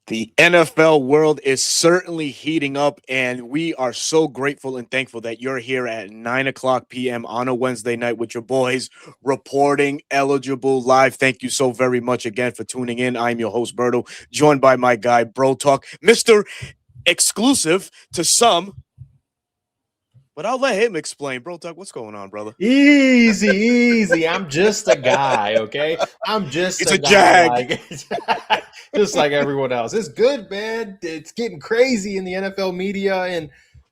The NFL world is certainly heating up, and we are so grateful and thankful that you're here at 9 o'clock p.m. on a Wednesday night with your boys reporting eligible live. Thank you so very much again for tuning in. I'm your host, Berto, joined by my guy, Bro Talk, Mr. Exclusive to some, but I'll let him explain. Bro Talk, what's going on, brother? Easy, easy. I'm just a guy, okay? I'm just It's a a guy jag. like just like everyone else. It's good, man. It's getting crazy in the NFL media. And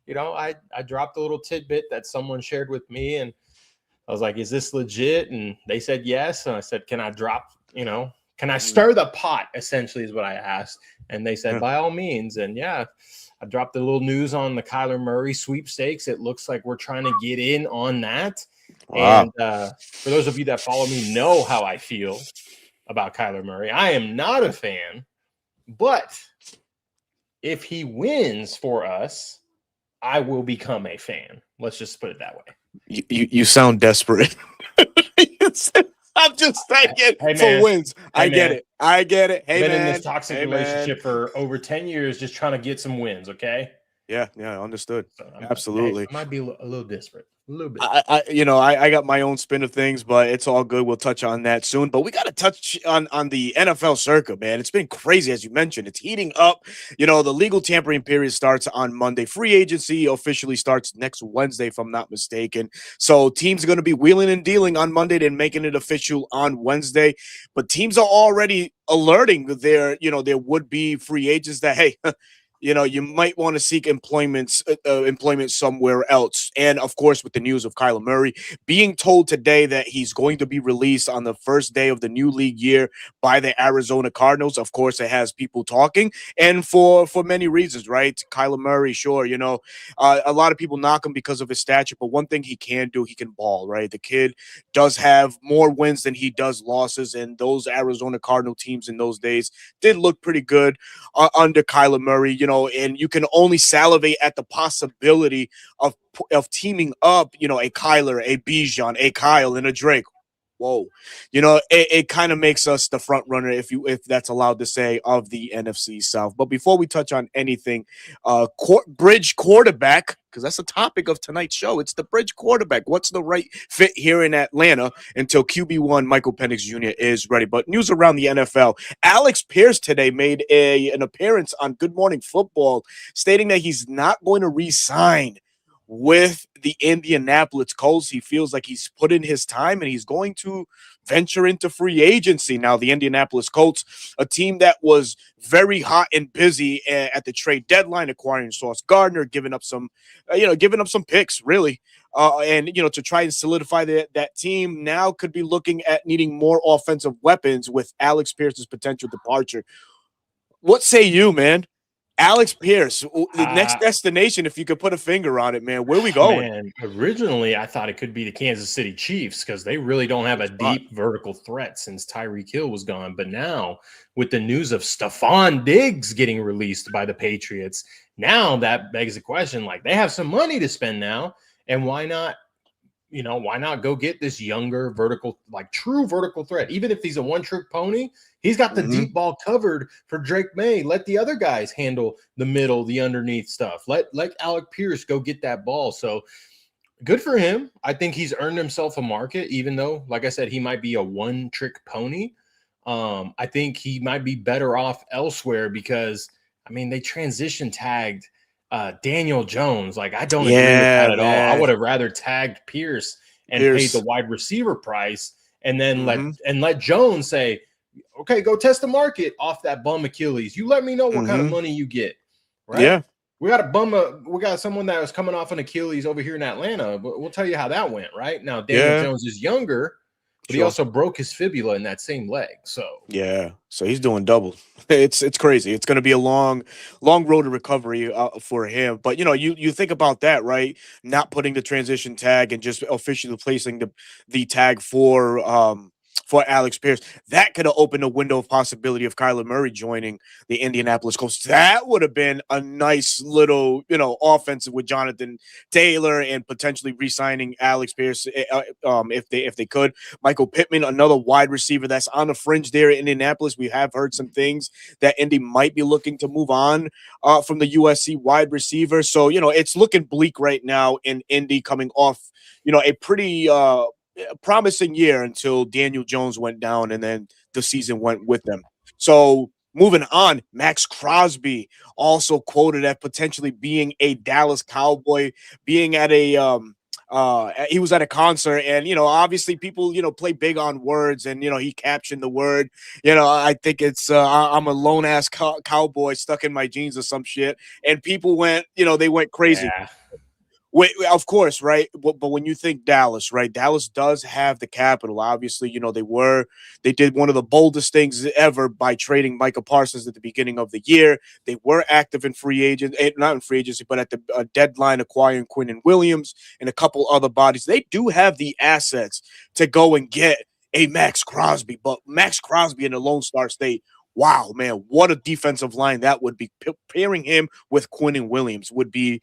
I dropped a little tidbit that someone shared with me, and I was like, is this legit? And they said yes. And I said, can I can I stir the pot? Essentially is what I asked. And they said, Yeah. by all means. And yeah, I dropped a little news on the Kyler Murray sweepstakes. It looks like we're trying to get in on that. Wow. And for those of you that follow me know how I feel about Kyler Murray. I am not a fan, but if he wins for us, I will become a fan. Let's just put it that way. You sound desperate. I'm just saying Hey, for man. wins. I Hey, get man. it. I get it. Hey, Been man. in this toxic Hey, relationship man. for over 10 years, just trying to get some wins, okay? Yeah, understood. So Absolutely. I might be a little desperate. A little bit. I got my own spin of things, but it's all good. We'll touch on that soon. But we got to touch on the NFL circuit, man. It's been crazy, as you mentioned. It's heating up. The legal tampering period starts on Monday. Free agency officially starts next Wednesday, if I'm not mistaken. So teams are going to be wheeling and dealing on Monday, then making it official on Wednesday. But teams are already alerting their would-be free agents that, hey, you might want to seek employment somewhere else. And of course, with the news of Kyler Murray being told today that he's going to be released on the first day of the new league year by the Arizona Cardinals, of course, it has people talking, and for many reasons, right? Kyler Murray, sure, a lot of people knock him because of his stature, but one thing he can do, he can ball, right? The kid does have more wins than he does losses, and those Arizona Cardinal teams in those days did look pretty good under Kyler Murray, and you can only salivate at the possibility of teaming up, a Kyler, a Bijan, a Kyle, and a Drake. Whoa, it kind of makes us the front runner, if that's allowed to say, of the NFC South. But before we touch on anything, bridge quarterback, because that's the topic of tonight's show. It's the bridge quarterback. What's the right fit here in Atlanta until QB1 Michael Penix Jr. is ready? But news around the NFL. Alex Pierce today made an appearance on Good Morning Football, stating that he's not going to re-sign with the Indianapolis Colts. He feels like he's put in his time and he's going to venture into free agency. Now, the Indianapolis Colts, a team that was very hot and busy at the trade deadline, acquiring Sauce Gardner, giving up some picks, really. And to try and solidify that team, now could be looking at needing more offensive weapons with Alex Pierce's potential departure. What say you, man? Alex Pierce, the next Uh, destination, if you could put a finger on it, man, where are we going? Man, originally I thought it could be the Kansas City Chiefs because they really don't have Good a spot. deep vertical threat since Tyreek Hill was gone. But now, with the news of Stephon Diggs getting released by the Patriots, now that begs the question, like, they have some money to spend now, and why not go get this younger true vertical threat? Even if he's a one-trick pony, he's got the deep ball covered for Drake May. Let the other guys handle the middle, the underneath stuff. Let Alec Pierce go get that ball. So good for him. I think he's earned himself a market, even though, like I said, he might be a one-trick pony. I think he might be better off elsewhere because, they transition tagged Daniel Jones. Like, I don't agree with Yeah, that at all. I man. would have rather tagged Pierce and paid the Pierce. wide receiver price and then Hmm. let Jones say, okay, go test the market off that bum Achilles. You let me know what kind of Hmm. money you get, right? Yeah, We got someone that was coming off an Achilles over here in Atlanta. We'll tell you how that went, right? Now, Daniel yeah, Jones is younger, but he sure. also broke his fibula in that same leg. So Yeah, so he's doing double. It's crazy. It's going to be a long road to recovery for him. But you think about that, right? Not putting the transition tag and just officially placing the tag for for Alex Pierce. That could have opened a window of possibility of Kyler Murray joining the Indianapolis Colts. That would have been a nice little, offensive with Jonathan Taylor and potentially re-signing Alex Pierce if they could. Michael Pittman, another wide receiver that's on the fringe there in Indianapolis. We have heard some things that Indy might be looking to move on from the USC wide receiver. So, it's looking bleak right now in Indy coming off, a pretty promising year until Daniel Jones went down and then the season went with them. So moving on, Max Crosby also quoted as potentially being a Dallas Cowboy, being at he was at a concert and, obviously people, play big on words and, he captioned the word, I think it's, I'm a lone ass cowboy stuck in my jeans or some shit. And people went, they went crazy. Yeah. Wait, of course, right? But when you think Dallas, right? Dallas does have the capital. Obviously, they did one of the boldest things ever by trading Micah Parsons at the beginning of the year. They were active in not in free agency, but at the deadline acquiring Quinnen Williams and a couple other bodies. They do have the assets to go and get a Max Crosby, but Max Crosby in the Lone Star State. Wow, man, what a defensive line that would be. Pairing him with Quinnen Williams would be,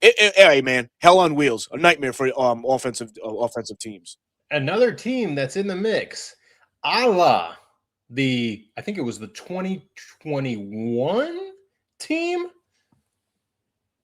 hey, man, hell on wheels, a nightmare for offensive teams. Another team that's in the mix, I think it was the 2021 team.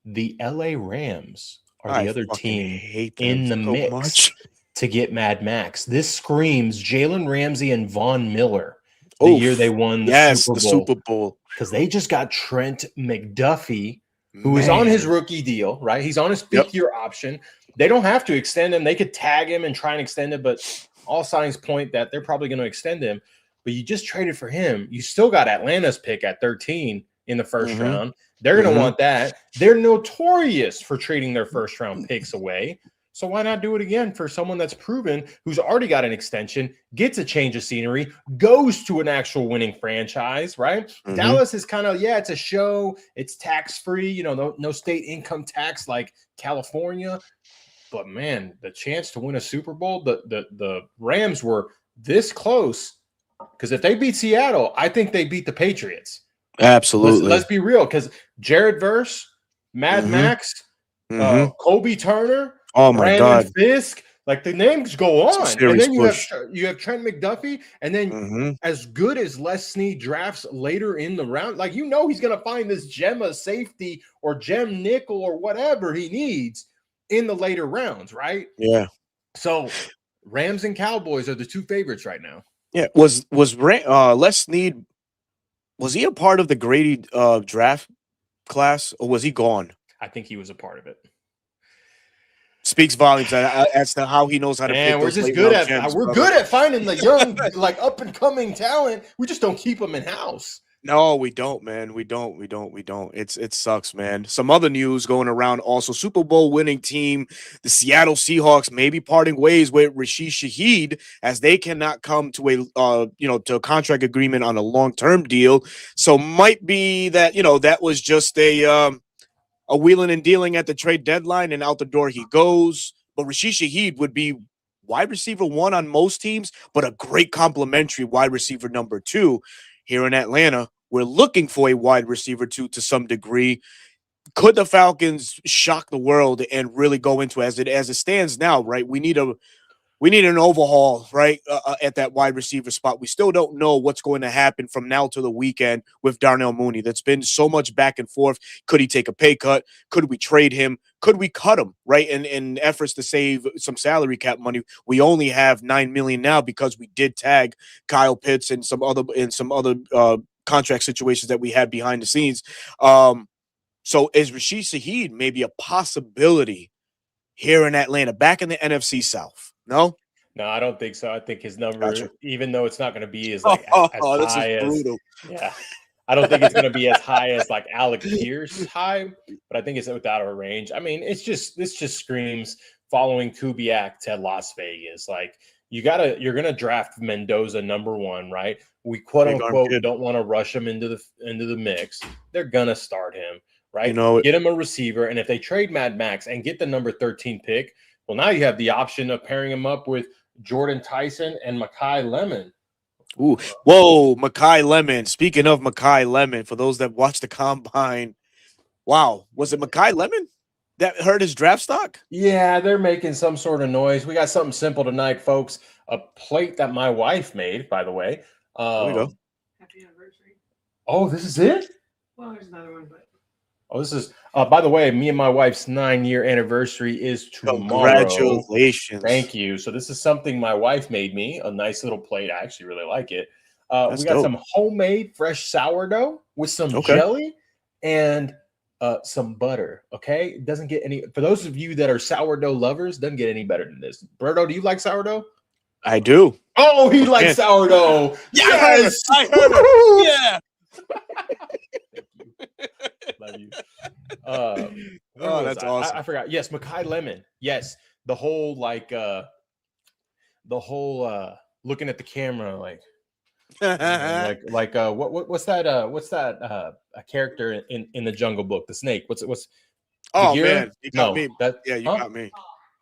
The LA Rams are the other team in the mix to get Mad Max. This screams Jalen Ramsey and Von Miller. The year they won the Super Bowl. Because they just got Trent McDuffie, who is on his rookie deal, right? He's on his fifth-year option. They don't have to extend him. They could tag him and try and extend it, but all signs point that they're probably going to extend him. But you just traded for him. You still got Atlanta's pick at 13 in the first round. They're going to want that. They're notorious for trading their first-round picks away. So why not do it again for someone that's proven, who's already got an extension, gets a change of scenery, goes to an actual winning franchise, right? Dallas is kind of, it's a show. It's tax-free, no state income tax like California. But, man, the chance to win a Super Bowl, the Rams were this close. Because if they beat Seattle, I think they beat the Patriots. Absolutely. Let's be real. Because Jared Verse, Mad Max, Kobe Turner, oh my God, Fisk, like the names go on, and then you have Trent McDuffie, and then as good as Les Snead drafts later in the round, like he's gonna find this gem of safety or gem nickel or whatever he needs in the later rounds, right? Yeah. So Rams and Cowboys are the two favorites right now. Yeah. Was Les Snead? Was he a part of the Grady draft class, or was he gone? I think he was a part of it. Speaks volumes as to how he knows how to pick those we're good at finding the young, like up and coming talent. We just don't keep them in house. No, we don't, man. We don't. It sucks, man. Some other news going around also. Super Bowl winning team, the Seattle Seahawks, may be parting ways with Rashid Shaheed as they cannot come to a contract agreement on a long-term deal. So might be that, that was just a wheeling and dealing at the trade deadline, and out the door he goes. But Rashid Shaheed would be wide receiver 1 on most teams, but a great complimentary wide receiver number 2 here in Atlanta. We're looking for a wide receiver 2 to some degree. Could the Falcons shock the world and really go into as it stands now, right? We need an overhaul, right, at that wide receiver spot. We still don't know what's going to happen from now to the weekend with Darnell Mooney. That's been so much back and forth. Could he take a pay cut? Could we trade him? Could we cut him, right? In efforts to save some salary cap money, we only have $9 million now because we did tag Kyle Pitts and some other contract situations that we had behind the scenes. So is Rashid Shaheed maybe a possibility here in Atlanta, back in the NFC South? No, I don't think so. I think his number, even though it's not going to be as this high is brutal. I don't think it's going to be as high as like Alec Pierce high, but I think it's without a range. I mean, this just screams following Kubiak to Las Vegas. Like you're going to draft Mendoza number 1, right? We quote unquote don't want to rush him into the mix. They're going to start him, right? Get him a receiver, and if they trade Mad Max and get the number 13 pick, well, now you have the option of pairing him up with Jordan Tyson and Makai Lemon. Ooh, whoa, Makai Lemon. Speaking of Makai Lemon, for those that watch the combine, wow, was it Makai Lemon that hurt his draft stock? Yeah, they're making some sort of noise. We got something simple tonight, folks. A plate that my wife made, by the way. There we go. Happy anniversary. Oh, this is it? Well, there's another one, but Oh, this is, by the way, me and my wife's 9-year anniversary is tomorrow. Congratulations. Thank you. So this is something my wife made me, a nice little plate. I actually really like it. We got some homemade fresh sourdough with some jelly and some butter. Okay. It doesn't get any, for those of you that are sourdough lovers, doesn't get any better than this. Berto, do you like sourdough? I do. Oh, he likes sourdough. Yes. I heard it. Yeah. Love you. Oh, that's awesome. I forgot. Yes, Makai Lemon. Yes. The whole looking at the camera like what's that a character in the Jungle Book, the snake. What's Oh Bagheera? man, you got me. You got me.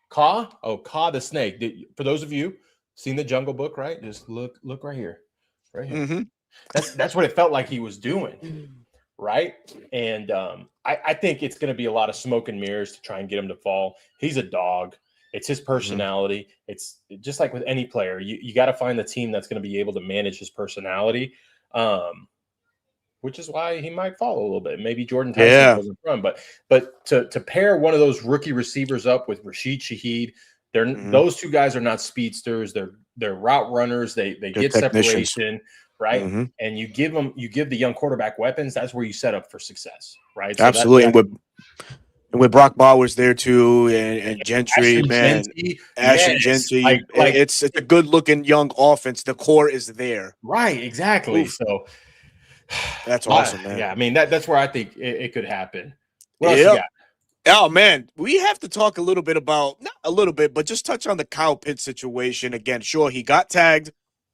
Ka? Oh, Ka the snake. For those of you seen the Jungle Book, right? Just look right here. Right here. Mm-hmm. That's what it felt like he was doing. Right. And I think it's going to be a lot of smoke and mirrors to try and get him to fall. He's a dog. It's his personality. Mm-hmm. It's just like with any player. You got to find the team that's going to be able to manage his personality, which is why he might fall a little bit. Maybe Jordan Tyson wasn't from, but to pair one of those rookie receivers up with Rashid Shaheed, those two guys are not speedsters. They're route runners. They get separation. Right. Mm-hmm. And you give the young quarterback weapons. That's where you set up for success. Right. So absolutely. And with Brock Bowers there too, and Gentry, Ashton Gentry. Like it's a good looking young offense. The core is there. Right. Exactly. Oof. So that's awesome, man. Yeah. I mean, that's where I think it could happen. What else you got? Oh man, we have to talk a little bit about, not a little bit, but just touch on the Kyle Pitts situation again. Sure, he got tagged,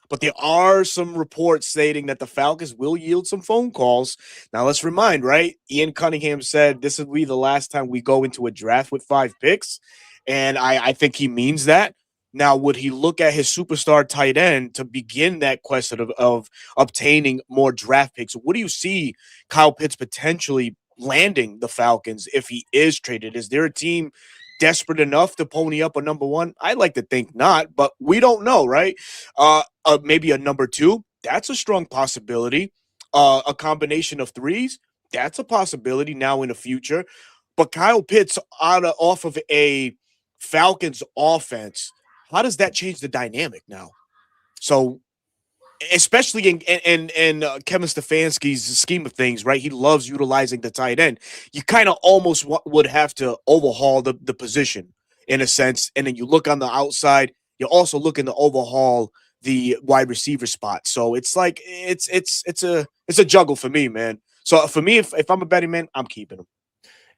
but there are some reports stating that the Falcons will yield some phone calls. Now, let's remind, right? Ian Cunningham said this will be the last time we go into a draft with 5 picks, and I think he means that. Now, would he look at his superstar tight end to begin that quest of obtaining more draft picks? What do you see Kyle Pitts potentially landing the Falcons if he is traded? Is there a team desperate enough to pony up a number 1? I like to think not, but we don't know, right? Maybe a number 2, that's a strong possibility. A combination of 3s, that's a possibility now in the future. But Kyle Pitts off of a Falcons offense, how does that change the dynamic now? So, especially in Kevin Stefanski's scheme of things, right? He loves utilizing the tight end. You kind of almost would have to overhaul the position in a sense. And then you look on the outside, you're also looking to overhaul the wide receiver spot. So it's like it's a juggle for me, man. So for me, if I'm a betting man, I'm keeping him.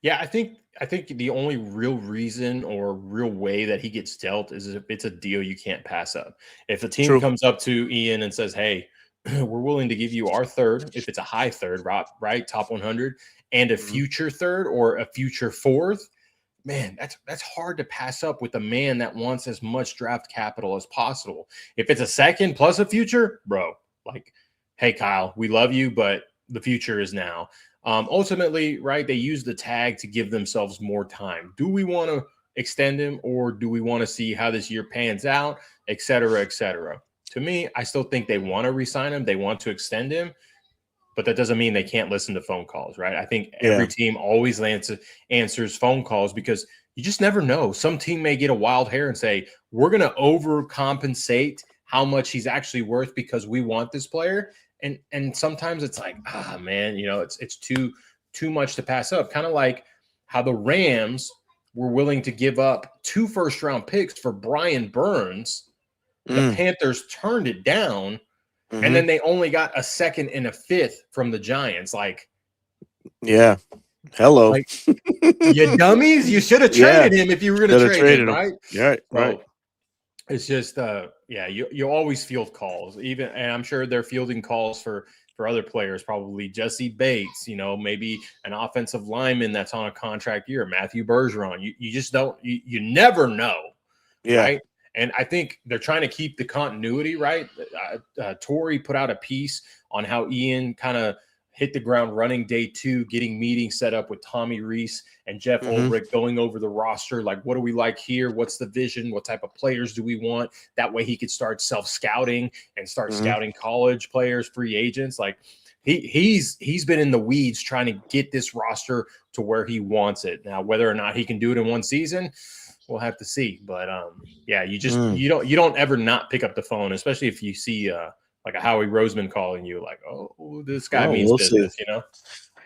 Yeah, I think the only real reason or real way that he gets dealt is if it's a deal you can't pass up. If a team comes up to Ian and says, "Hey, we're willing to give you our third, if it's a high third, right, top 100, and a future third or a future 4th," man, that's hard to pass up with a man that wants as much draft capital as possible. If it's a second plus a future, bro, like, hey, Kyle, we love you, but the future is now. Ultimately, right, they use the tag to give themselves more time. Do we want to extend him, or do we want to see how this year pans out, et cetera, et cetera? To me, I still think they want to re-sign him. They want to extend him, but that doesn't mean they can't listen to phone calls, right? I think every team always answers phone calls because you just never know. Some team may get a wild hair and say, we're going to overcompensate how much he's actually worth because we want this player. And sometimes it's like, man, it's too much to pass up. Kind of like how the Rams were willing to give up 2 first-round picks for Brian Burns. The Panthers turned it down, and then they only got a 2nd and a 5th from the Giants. Like, yeah, hello, like, you dummies! You should have traded him if you were going to trade him, right? Yeah, right. It's just, you always field calls, and I'm sure they're fielding calls for other players, probably Jesse Bates, maybe an offensive lineman that's on a contract year, Matthew Bergeron. You just don't, you never know, right? And I think they're trying to keep the continuity, right? Tori put out a piece on how Ian kind of hit the ground running day 2, getting meetings set up with Tommy Reese and Jeff Ulbrich, going over the roster. Like, what do we like here? What's the vision? What type of players do we want? That way he could start self-scouting and start scouting college players, free agents. Like, he's been in the weeds trying to get this roster to where he wants it. Now, whether or not he can do it in one season, we'll have to see. But yeah, you just you don't ever not pick up the phone, especially if you see like a Howie Roseman calling you, like, oh, this guy means business, you know?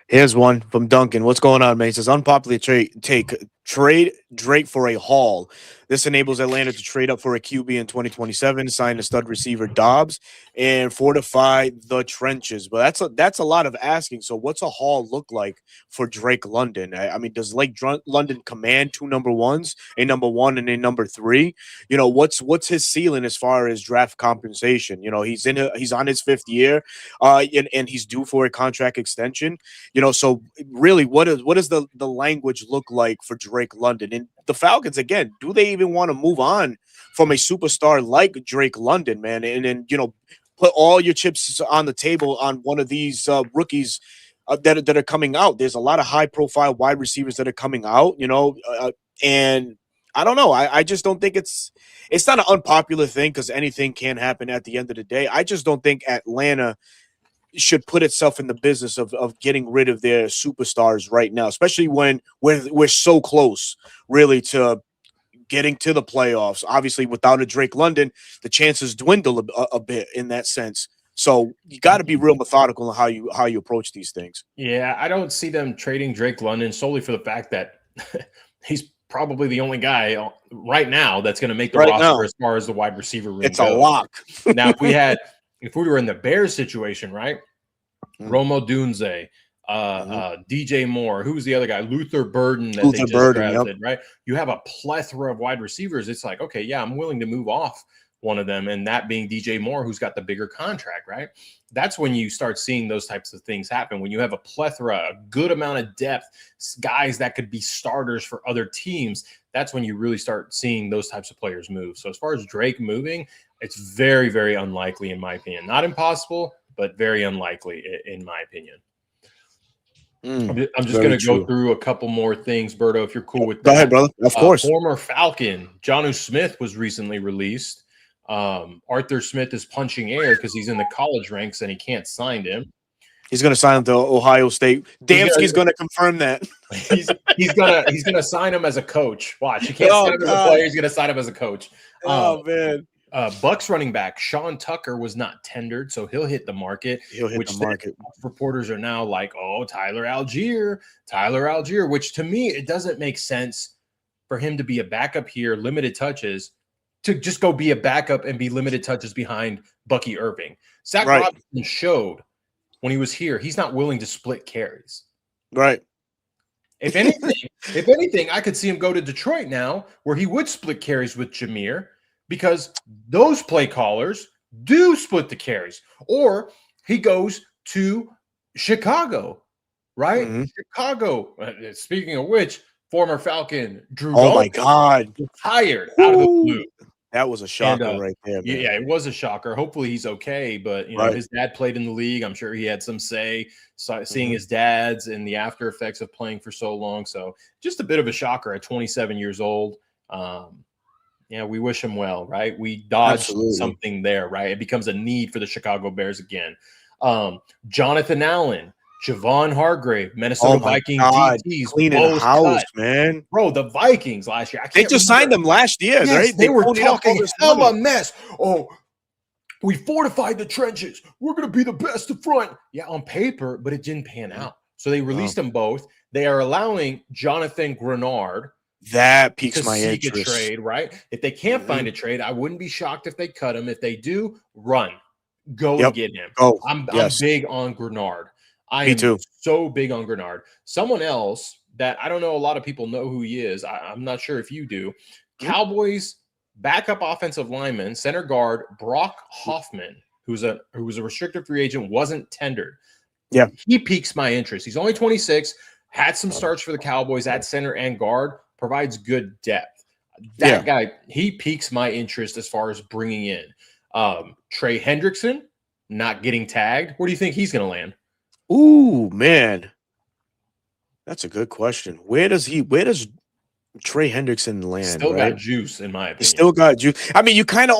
Here's one from Duncan. What's going on, man? He says, unpopular take trade Drake for a haul. This enables Atlanta to trade up for a QB in 2027, sign the stud receiver Dobbs, and fortify the trenches. But that's a lot of asking. So what's a haul look like for Drake London? I mean, does London command 2 number ones, a number 1 and a number 3? You know, what's his ceiling as far as draft compensation? You know, he's on his 5th year, and he's due for a contract extension. You know, so really, what does the language look like for Drake London? And the Falcons, again, do they even want to move on from a superstar like Drake London, man? And you know, put all your chips on the table on one of these rookies that are coming out. There's a lot of high profile wide receivers that are coming out, you know, and I don't know. I just don't think it's not an unpopular thing, because anything can happen at the end of the day. I just don't think Atlanta should put itself in the business of getting rid of their superstars right now, especially when we're so close really to getting to the playoffs. Obviously, without a Drake London, the chances dwindle a bit in that sense. So you got to be real methodical in how you approach these things. Yeah, I don't see them trading Drake London solely for the fact that he's probably the only guy right now that's going to make the roster as far as the wide receiver room It's goes. a lock. Now, if we were in the Bears situation, right? Romo Dunze, DJ Moore, who was the other guy? Luther Burden that they just drafted, right? You have a plethora of wide receivers. It's like, okay, yeah, I'm willing to move off one of them, and that being DJ Moore, who's got the bigger contract, right? That's when you start seeing those types of things happen. When you have a plethora, a good amount of depth, guys that could be starters for other teams, that's when you really start seeing those types of players move. So as far as Drake moving, it's very, very unlikely in my opinion. Not impossible, but very unlikely in my opinion. I'm just going to go through a couple more things, Berto, if you're cool with that. Go ahead, brother. Of course. Former Falcon, Jonnu Smith was recently released. Arthur Smith is punching air because he's in the college ranks and he can't sign him. He's going to sign him to Ohio State. Damski's going to confirm that. He's gonna sign him as a coach. Watch, he can't sign him as a player. He's going to sign him as a coach. Oh man. Bucks running back Sean Tucker was not tendered, so he'll hit the market. Reporters are now like, oh, Tyler Algier, which to me, it doesn't make sense for him to be a backup here, limited touches, to just go be a backup and be limited touches behind Bucky Irving. Zach Robinson showed when he was here, he's not willing to split carries. Right. If anything, I could see him go to Detroit now, where he would split carries with Jameer, because those play callers do split the carries. Or he goes to Chicago, right? Chicago. Speaking of which, former Falcon Drew Dalton, my God, retired out of the blue. That was a shocker right there, man. Yeah, it was a shocker. Hopefully he's okay, but you know, his dad played in the league. I'm sure he had some say, seeing his dad's and the after effects of playing for so long. So just a bit of a shocker at 27 years old. Yeah, we wish him well, right? We dodged something there, right? It becomes a need for the Chicago Bears again. Jonathan Allen, Javon Hargrave, Minnesota Vikings DTs, cleaning house, man. Bro, the Vikings last year. They just signed them last year, right? They were talking hella mess. Oh, we fortified the trenches. We're going to be the best to front. Yeah, on paper, but it didn't pan out. So they released them both. They are allowing Jonathan Grenard. That piques my interest. A trade, right? If they can't find a trade, I wouldn't be shocked if they cut him. If they do, run. Go and get him. I'm big on Grenard. Me too. So big on Grenard. Someone else that I don't know a lot of people know who he is. I'm not sure if you do. Cowboys backup offensive lineman, center guard Brock Hoffman, who's a restricted free agent, wasn't tendered. Yeah. He piques my interest. He's only 26, had some starts for the Cowboys at center and guard, provides good depth. That guy, he piques my interest as far as bringing in. Trey Hendrickson, not getting tagged. Where do you think he's going to land? Ooh, man. That's a good question. Where does Trey Hendrickson land? Still right? got juice, in my opinion. He still got juice. I mean, you kind of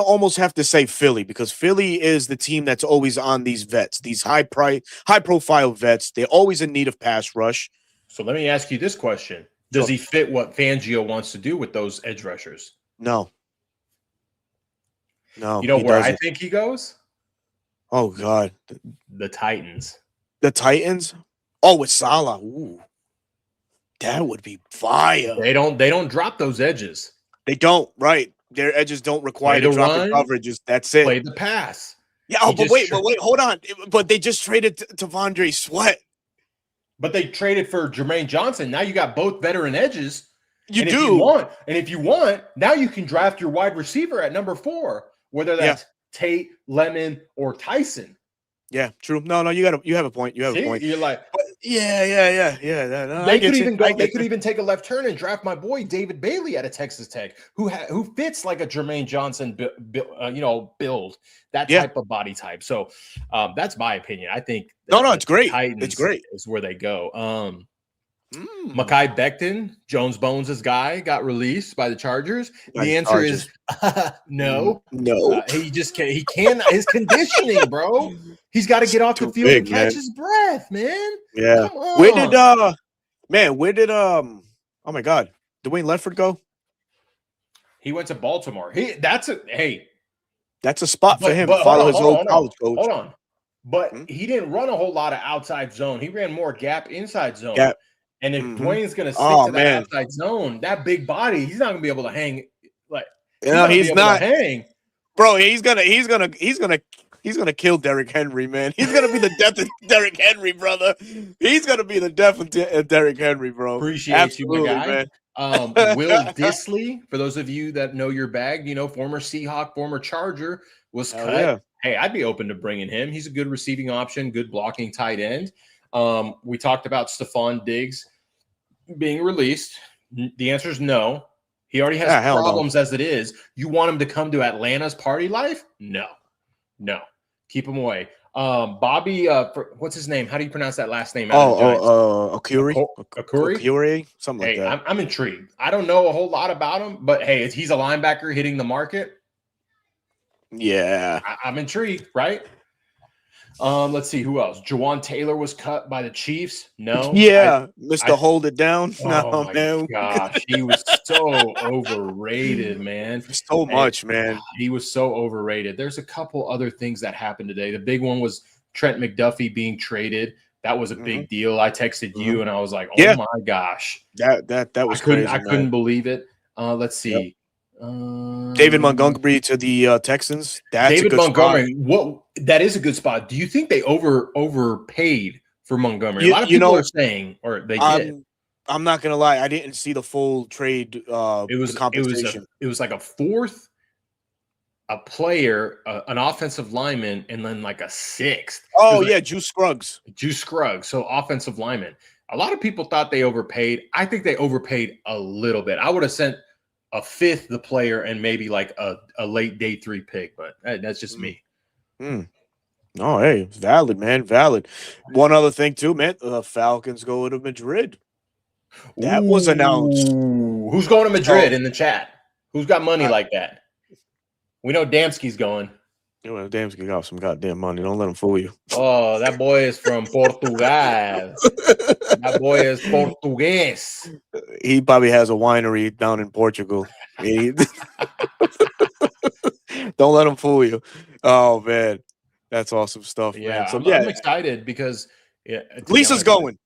almost have to say Philly, because Philly is the team that's always on these vets, these high profile vets. They're always in need of pass rush. So let me ask you this question. Does he fit what Fangio wants to do with those edge rushers? No. You know where I think he goes? Oh, God. The Titans. The Titans? Oh, with Salah. Ooh. That would be fire. They don't drop those edges. They don't, right. Their edges don't require the dropping coverages. That's it. Play the pass. Yeah, but wait, hold on. But they just traded T'Vondre Sweat. But they traded for Jermaine Johnson. Now you got both veteran edges. You and do. If you want, now you can draft your wide receiver at number 4, whether that's Tate, Lemon, or Tyson. Yeah, true. No, you have a point. You have a point. You're like, yeah. They could even take a left turn and draft my boy David Bailey out of Texas Tech, who fits like a Jermaine Johnson, build, that type of body type. So that's my opinion. I think it's great. Titans it's great. Is where they go. Mekhi Becton, Jones Bones' guy, got released by the Chargers. The answer is no. He just can't. He can't. His conditioning, bro. He's got to get off the field and catch his breath, man. Yeah. Where did oh my God, Dwayne Ledford go? He went to Baltimore. That's a spot for him. Follow his old college coach. Hold on. But he didn't run a whole lot of outside zone. He ran more gap inside zone. Gap. And if Dwayne's going to stick to that outside zone, that big body, he's not going to be able to hang. He's not hang, bro. He's gonna kill Derrick Henry, man. He's gonna be the death of Derrick Henry, brother. He's gonna be the death of Derrick Henry, bro. Appreciate you, my guy. Man. Will Dissly, for those of you that know your bag, former Seahawk, former Charger, was cut. Yeah. Hey, I'd be open to bringing him. He's a good receiving option, good blocking tight end. We talked about Stephon Diggs being released. The answer is no. He already has problems as it is. You want him to come to Atlanta's party life? No. Keep him away. Bobby, what's his name? How do you pronounce that last name? Okuri? Okuri? Something like that. I'm intrigued. I don't know a whole lot about him, but hey, he's a linebacker hitting the market. Yeah. I'm intrigued, right? Let's see who else. Jawan Taylor was cut by the Chiefs. No. Yeah. Mr. Hold It Down. Oh my man. Gosh. He was so overrated, man. So much, man. He was so overrated. There's a couple other things that happened today. The big one was Trent McDuffie being traded. That was a big deal. I texted you and I was like, oh my gosh. That was crazy. I couldn't believe it. Let's see. Yep. David Montgomery to the Texans. That's David a good Montgomery. Spot. That is a good spot. Do you think they overpaid for Montgomery? A lot of people are saying, or they did. I'm not gonna lie. I didn't see the full trade. It was like a fourth, a player, an offensive lineman, and then like a sixth. Oh yeah, Juice Scruggs. So offensive lineman. A lot of people thought they overpaid. I think they overpaid a little bit. I would have sent a fifth the player and maybe like a late day 3 pick, but that's just me. Oh, hey, it's valid, man. Valid. One other thing too, man. The Falcons go to Madrid. That was announced. Who's going to Madrid in the chat? Who's got money like that? We know Damski's going. Well, Damski got some goddamn money. Don't let him fool you. Oh, that boy is from Portugal. That boy is Portuguese. He probably has a winery down in Portugal. Don't let him fool you. Oh, man. That's awesome stuff, man. So, I'm excited because Lisa's going.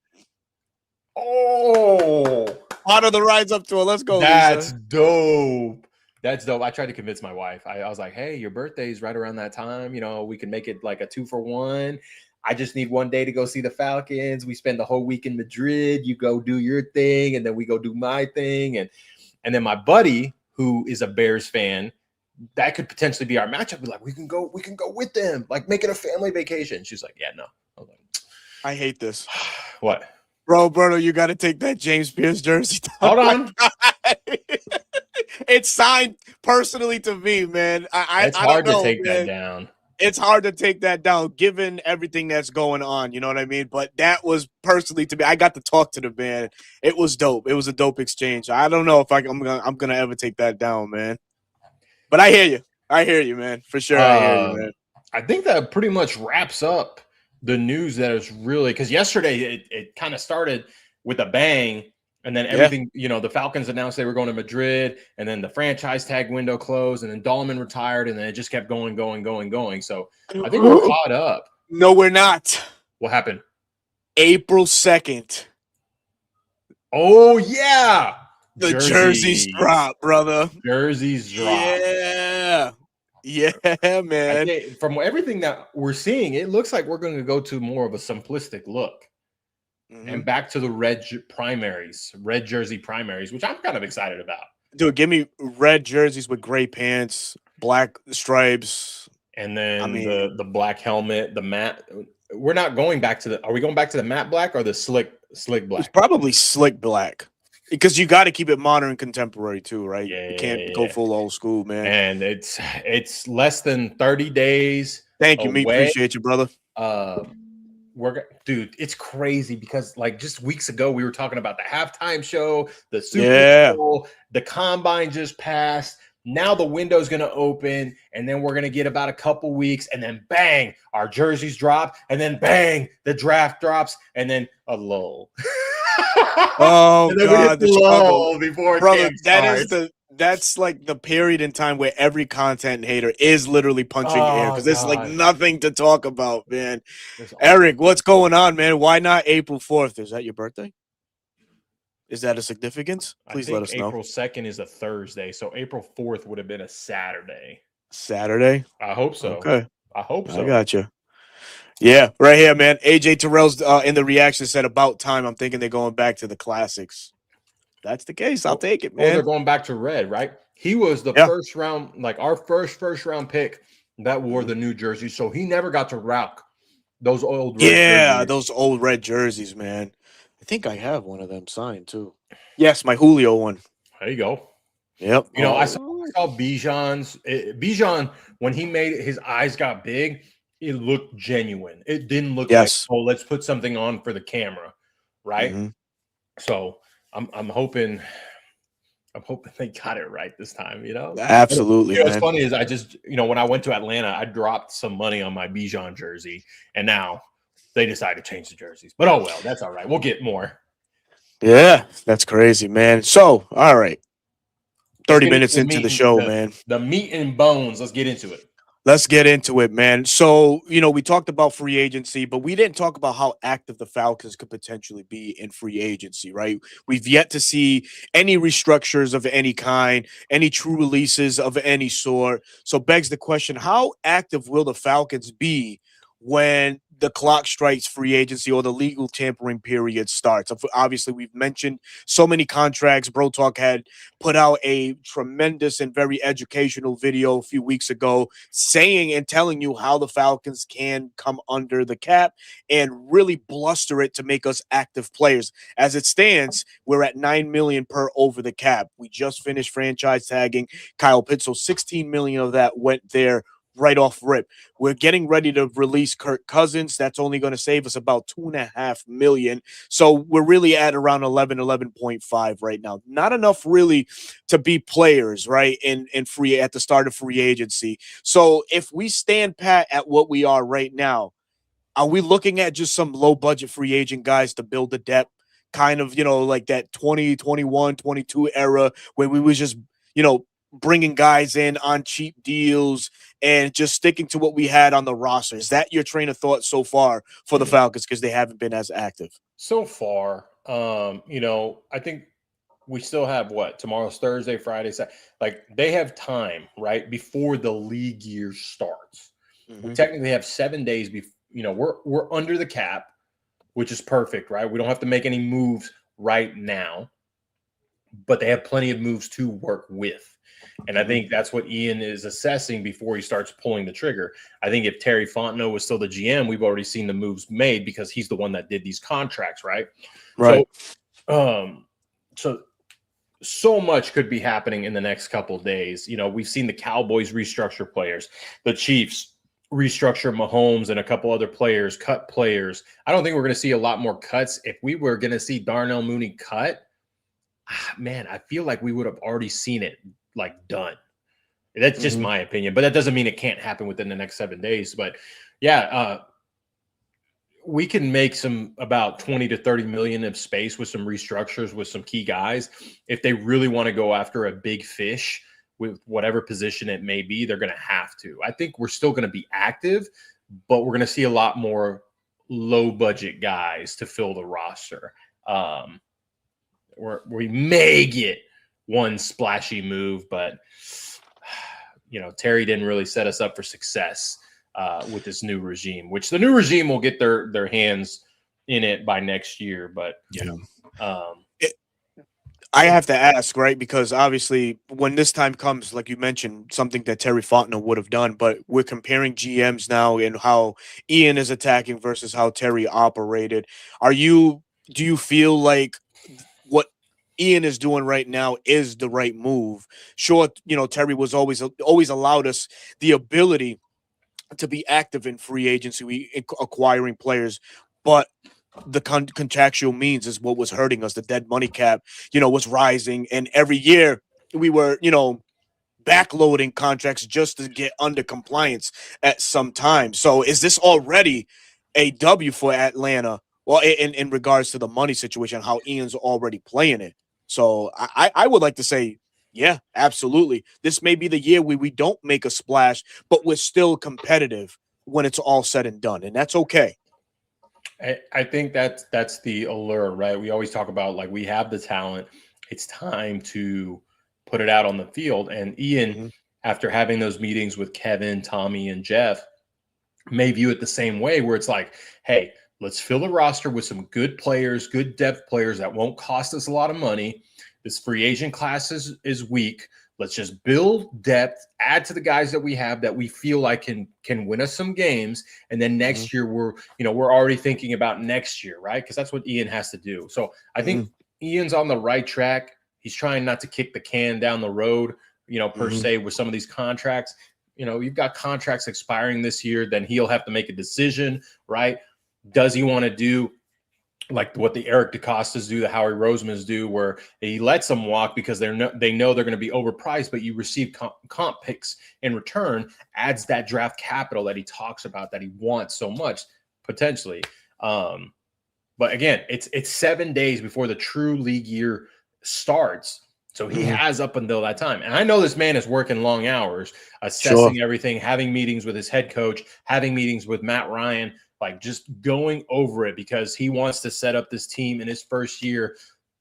Oh, out of the rides up to it. Let's go. That's Lisa. Dope. That's dope. I tried to convince my wife. I was like, hey, your birthday's right around that time. We can make it like a 2-for-1. I just need one day to go see the Falcons. We spend the whole week in Madrid. You go do your thing, and then we go do my thing. And then my buddy, who is a Bears fan, that could potentially be our matchup. Be like, we can go with them, like make it a family vacation. She's like, yeah, no. I was like, I hate this. What? Bro, you got to take that James Pierce jersey. Hold on. It's signed personally to me, man. It's I don't hard to know, take that man. down. It's hard to take that down given everything that's going on. You know what I mean? But that was personally to me. I got to talk to the man. It was dope. It was a dope exchange. I don't know if I'm gonna ever take that down, man. But I hear you. I hear you, man. For sure, I hear you, man. I think that pretty much wraps up the news that is really, because yesterday it kind of started with a bang, and then everything, the Falcons announced they were going to Madrid, and then the franchise tag window closed, and then Dahlman retired, and then it just kept going. So I think we're caught up. No, we're not. What happened? April 2nd. Oh, yeah. The jerseys drop, brother. Jerseys drop. Yeah. Yeah, man. From everything that we're seeing, it looks like we're going to go to more of a simplistic look. And back to the red jersey primaries, which I'm kind of excited about. Dude, give me red jerseys with gray pants, black stripes. And then the black helmet, the matte. We're not going back to are we going back to the matte black or the slick black? It's probably slick black. Because you got to keep it modern and contemporary too, right? Yeah, you can't go full old school, man. And it's less than 30 days. Thank you, me. Appreciate you, brother. Dude, it's crazy because like just weeks ago we were talking about the halftime show, the Super Bowl, the combine just passed. Now the window's going to open, and then we're going to get about a couple weeks, and then bang, our jerseys drop, and then bang, the draft drops, and then a lull. Oh God, the lull before brother, that's like the period in time where every content hater is literally punching air because there's like nothing to talk about, man. Eric, what's going on, man? Why not April 4th? Is that your birthday? Is that a significance? Please let us know. April 2nd is a Thursday, so April 4th would have been a Saturday. Saturday? I hope so. Okay. I hope so. I got you. Yeah, right here, man. AJ Terrell's in the reaction said about time. I'm thinking they're going back to the classics. That's the case. I'll take it, man. They're going back to red, right? He was the first round, like our first round pick that wore the new jersey, so he never got to rock those old red jerseys. Those old red jerseys, man. I think I have one of them signed too. Yes, my Julio one. There you go. Yep. I saw Bijan's. Bijan, when he made it, his eyes got big. It looked genuine. It didn't look like, oh, let's put something on for the camera, right? So I'm hoping they got it right this time. Absolutely. What's funny is I just when I went to Atlanta, I dropped some money on my Bijan jersey, and now they decided to change the jerseys. But oh well, that's all right. We'll get more. Yeah, that's crazy, man. So, all right. 30 minutes into the show, man. The meat and bones. Let's get into it. Let's get into it, man. So, we talked about free agency, but we didn't talk about how active the Falcons could potentially be in free agency, right? We've yet to see any restructures of any kind, any true releases of any sort. So begs the question, how active will the Falcons be when the clock strikes free agency or the legal tampering period starts? Obviously, we've mentioned so many contracts. Bro Talk had put out a tremendous and very educational video a few weeks ago saying and telling you how the Falcons can come under the cap and really bluster it to make us active players. As it stands, we're at $9 million per over the cap. We just finished franchise tagging Kyle Pitts, so $16 million of that went there right off rip. We're getting ready to release Kirk Cousins. That's only going to save us about $2.5 million. So we're really at around 11.5 right now. Not enough really to be players, right? In free at the start of free agency. So if we stand pat at what we are right now, are we looking at just some low budget free agent guys to build the depth? Kind of, like that 2021, 22 era where we was just, bringing guys in on cheap deals and just sticking to what we had on the roster. Is that your train of thought so far for the Falcons because they haven't been as active? So far, I think we still have tomorrow's Thursday, Friday, Saturday. Like they have time, right, before the league year starts. We technically have 7 days before, we're under the cap, which is perfect, right? We don't have to make any moves right now, but they have plenty of moves to work with. And I think that's what Ian is assessing before he starts pulling the trigger. I think if Terry Fontenot was still the GM, we've already seen the moves made because he's the one that did these contracts, right? Right. So so much could be happening in the next couple of days. We've seen the Cowboys restructure players, the Chiefs restructure Mahomes and a couple other players, cut players. I don't think we're going to see a lot more cuts. If we were going to see Darnell Mooney cut, man, I feel like we would have already seen it like done. That's just my opinion, but that doesn't mean it can't happen within the next 7 days. But yeah, we can make about 20 to 30 million of space with some restructures with some key guys. If they really want to go after a big fish with whatever position it may be, they're going to have to. I think we're still going to be active, but we're going to see a lot more low budget guys to fill the roster. We may get one splashy move, but Terry didn't really set us up for success with this new regime, which the new regime will get their hands in it by next year. But I have to ask, right? Because obviously when this time comes, like you mentioned, something that Terry Fontenot would have done, but we're comparing GMs now and how Ian is attacking versus how Terry operated. Do you feel like what Ian is doing right now is the right move? Sure, Terry was always allowed us the ability to be active in free agency, acquiring players, but the contractual means is what was hurting us. The dead money cap, was rising, and every year we were, backloading contracts just to get under compliance at some time. So is this already a W for Atlanta? Well, in regards to the money situation, how Ian's already playing it. So I would like to say, yeah, absolutely. This may be the year where we don't make a splash, but we're still competitive when it's all said and done, and that's okay. I think that's the allure, right? We always talk about, like, we have the talent. It's time to put it out on the field. And Ian, after having those meetings with Kevin, Tommy, and Jeff, may view it the same way, where it's like, hey, let's fill the roster with some good players, good depth players that won't cost us a lot of money. This free agent class is weak. Let's just build depth, add to the guys that we have that we feel like can win us some games. And then next year we're already thinking about next year, right? Because that's what Ian has to do. So I think Ian's on the right track. He's trying not to kick the can down the road, per se, with some of these contracts. You've got contracts expiring this year, then he'll have to make a decision, right? Does he want to do like what the Eric DeCostas do, the Howie Rosemans do, where he lets them walk because they know they're going to be overpriced, but you receive comp picks in return, adds that draft capital that he talks about that he wants so much potentially. But again, it's 7 days before the true league year starts. So he has up until that time. And I know this man is working long hours, assessing everything, having meetings with his head coach, having meetings with Matt Ryan, like just going over it, because he wants to set up this team in his first year,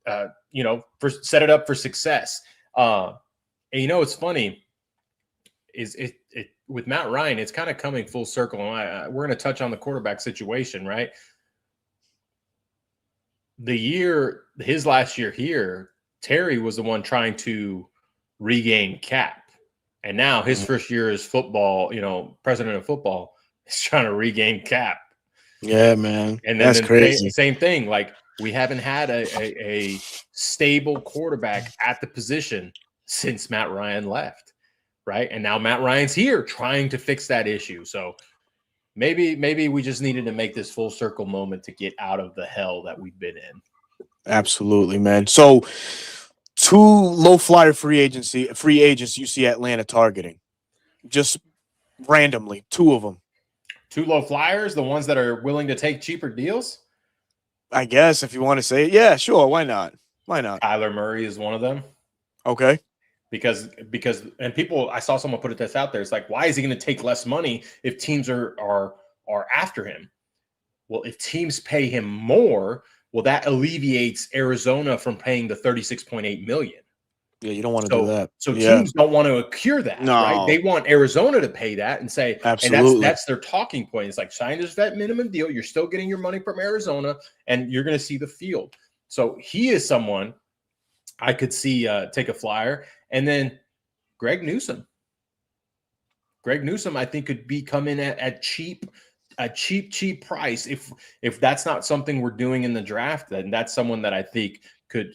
set it up for success. And it's funny is it with Matt Ryan, it's kind of coming full circle. And we're going to touch on the quarterback situation, right? His last year here, Terry was the one trying to regain cap. And now his first year as football, president of football, is trying to regain cap. Yeah, man. And then that's crazy. Same thing. Like, we haven't had a stable quarterback at the position since Matt Ryan left, right? And now Matt Ryan's here trying to fix that issue. So maybe we just needed to make this full circle moment to get out of the hell that we've been in. Absolutely, man. So 2 low flyer free agents you see Atlanta targeting, just randomly, 2 of them. 2 low flyers, the ones that are willing to take cheaper deals? I guess, if you want to say it. Yeah, sure. Why not? Kyler Murray is one of them. Okay. Because and people, I saw someone put this out there. It's like, why is he going to take less money if teams are after him? Well, if teams pay him more, that alleviates Arizona from paying the $36.8 million. Yeah, you don't want to do that. So teams don't want to cure that, right? They want Arizona to pay that and say, absolutely. And that's their talking point. It's like, sign this vet minimum deal. You're still getting your money from Arizona, and you're going to see the field. So he is someone I could see take a flyer. And then Greg Newsome. I think, could come in at cheap a cheap price. If that's not something we're doing in the draft, then that's someone that I think could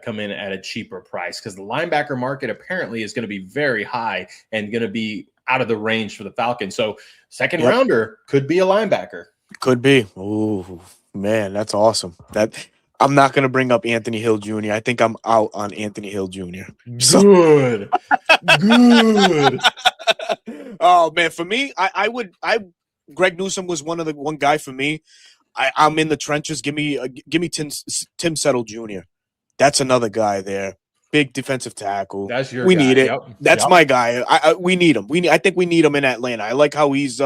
come in at a cheaper price, because the linebacker market apparently is going to be very high and going to be out of the range for the Falcons. So second rounder could be a linebacker. Could be. Oh man, that's awesome. That I'm not gonna bring up Anthony Hill Jr. I think I'm out on Anthony Hill Jr. Good. Good. Oh man, for me, Greg Newsome was one guy for me. I'm in the trenches. Give me Tim Settle Jr. That's another guy there. Big defensive tackle. That's your we guy. need it. Yep. That's my guy. We need him. I think we need him in Atlanta. I like how he's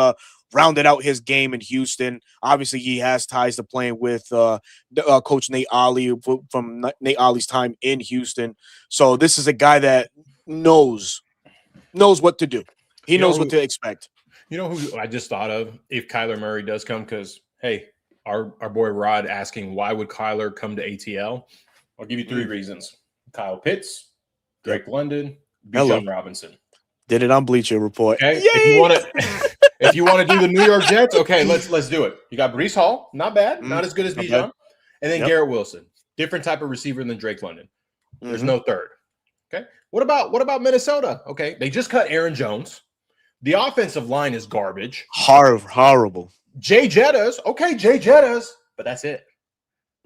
rounded out his game in Houston. Obviously, he has ties to playing with Coach Nate Ollie from Nate Ollie's time in Houston. So this is a guy that knows what to do. He knows what to expect. You know who I just thought of if Kyler Murray does come? Because, hey, our boy Rod asking, why would Kyler come to ATL? I'll give you three reasons. Kyle Pitts, Drake London, Bijan Robinson. Did it on Bleacher Report. Okay. If you want to do the New York Jets, okay, let's do it. You got Breece Hall, not bad, not as good as Bijan. And then Garrett Wilson, different type of receiver than Drake London. There's no third. Okay. What about Minnesota? Okay. They just cut Aaron Jones. The offensive line is garbage. Horrible. Jay Jettas. Okay, Jay Jettas, but that's it.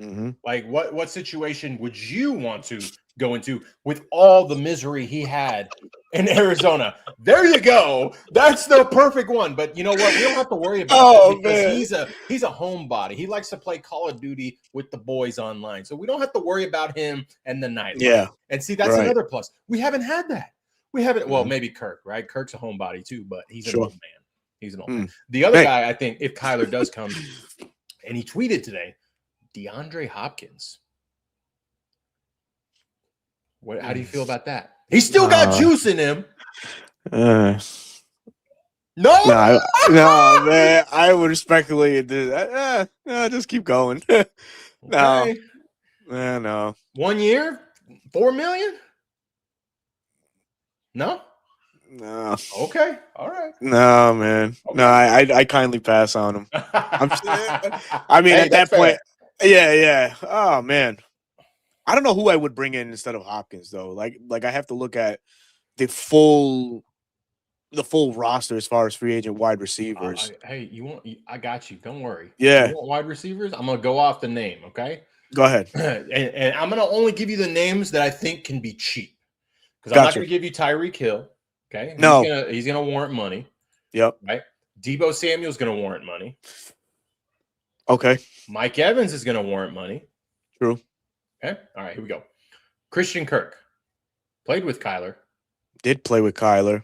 Mm-hmm. Like, what situation would you want to go into with all the misery he had in Arizona? There you go. That's the perfect one. But you know what? We don't have to worry about that because he's a homebody. He likes to play Call of Duty with the boys online. So we don't have to worry about him and the night. Yeah. And see, that's another plus. We haven't had that. We haven't. Well, maybe Kirk, right? Kirk's a homebody too, but he's an old man. He's an old man. The other guy, I think, if Kyler does come, and he tweeted today, DeAndre Hopkins. How do you feel about that? He's still got juice in him. No, man. I would respectfully do that. Just keep going. No. 1 year, $4 million? No. Okay. All right. No, man. Okay. No, I kindly pass on him. I mean, at that point, yeah. Oh man, I don't know who I would bring in instead of Hopkins though. Like I have to look at the full roster as far as free agent wide receivers. Hey, I got you. Don't worry. Yeah. You want wide receivers? I'm gonna go off the name. Okay. Go ahead. and I'm gonna only give you the names that I think can be cheap. Because I'm not going to give you Tyreek Hill. Okay. He's gonna warrant money. Yep. Right. Debo Samuel's going to warrant money. Okay. Mike Evans is going to warrant money. True. Okay. All right. Here we go. Christian Kirk played with Kyler. Did play with Kyler.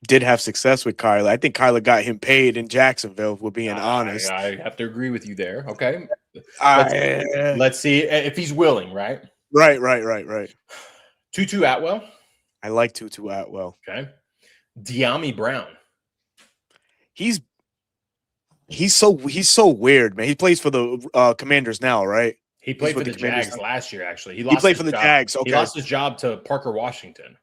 Did have success with Kyler. I think Kyler got him paid in Jacksonville, if we're being honest. I have to agree with you there. Okay. Let's see if he's willing, right? Right. Tutu Atwell. I like Tutu Atwell. Okay. De'Ami Brown. He's so weird, man. He plays for the Commanders now, right? He played for the Jags last year, actually. He played for the Jags. Okay. He lost his job to Parker Washington.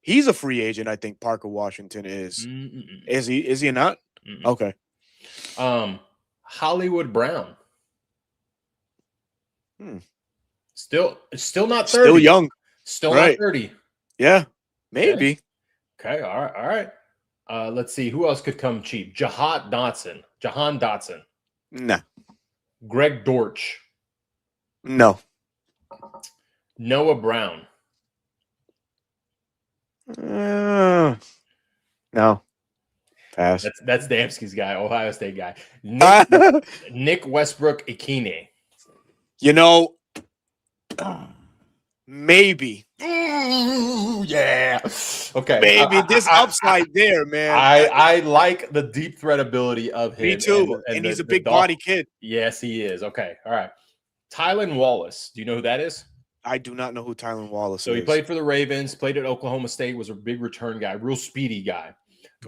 He's a free agent, I think Parker Washington is. Mm-mm. Is he not? Mm-mm. Okay. Hollywood Brown. Still not 30. Still young. Still not 30. Yeah, maybe. Okay. All right. Let's see. Who else could come cheap? Jahan Dotson. Nah. Greg Dortch. No. Noah Brown. No. Pass. That's Damsky's guy, Ohio State guy. Nick Westbrook Ikine. Maybe. Ooh, yeah. Okay. Maybe this upside there, man. I like the deep threat ability of him. Me too. And he's a big body kid. Yes, he is. Okay. All right. Tylan Wallace. Do you know who that is? I do not know who Tylan Wallace is. So he played for the Ravens, played at Oklahoma State, was a big return guy, real speedy guy.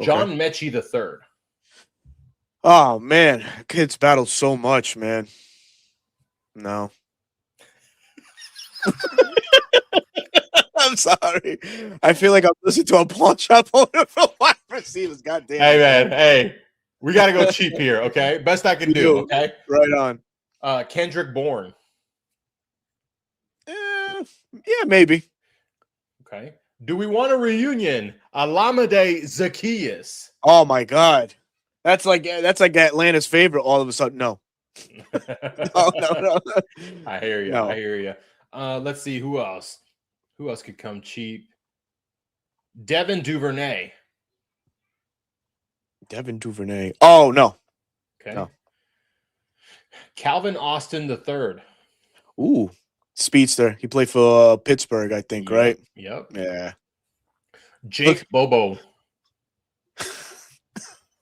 John Mechie III. Oh, man. Kids battle so much, man. No. I'm sorry. I feel like I'm listening to a pawn shop owner for wide receivers. God damn. Hey, man. Hey, We got to go cheap here, okay? Best I can do, okay? Right on. Kendrick Bourne. Yeah, maybe. Okay. Do we want a reunion? Alameda Zacchaeus. Oh my God, that's like Atlanta's favorite. All of a sudden, no. No. I hear you. No. I hear you. Let's see who else. Who else could come cheap? Devin Duvernay. Devin Duvernay. Oh no. Okay. No. Calvin Austin III. Ooh, speedster. He played for Pittsburgh, I think, right? Yep. Yeah. Jake Bobo.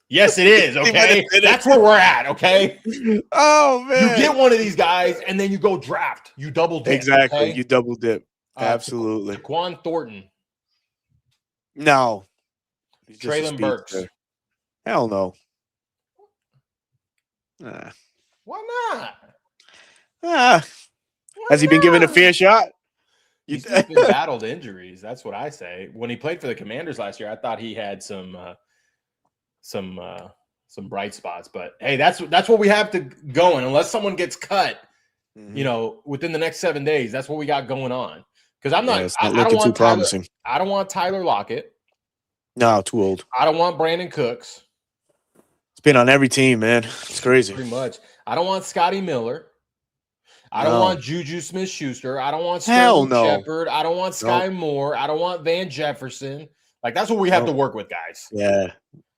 Yes, it is. Okay, that's where we're at. Okay. Oh man, you get one of these guys, and then you go draft. You double dip. Exactly. Okay? You double dip. Absolutely. Taquan Thornton. No. Traylon Burks. Hell no. Nah. Why not? Has he been given a fair shot? He's just been battled injuries. That's what I say. When he played for the Commanders last year, I thought he had some bright spots. But hey, that's what we have to going. Unless someone gets cut, within the next 7 days, that's what we got going on. Because I'm not. It's I not don't looking want too promising. I don't want Tyler Lockett. No, too old. I don't want Brandon Cooks. It's been on every team, man. It's crazy. Pretty much. I don't want Scotty Miller. I don't want Juju Smith-Schuster. I don't want Sterling Shepard. I don't want Sky Moore. I don't want Van Jefferson. Like, that's what we have to work with, guys. Yeah.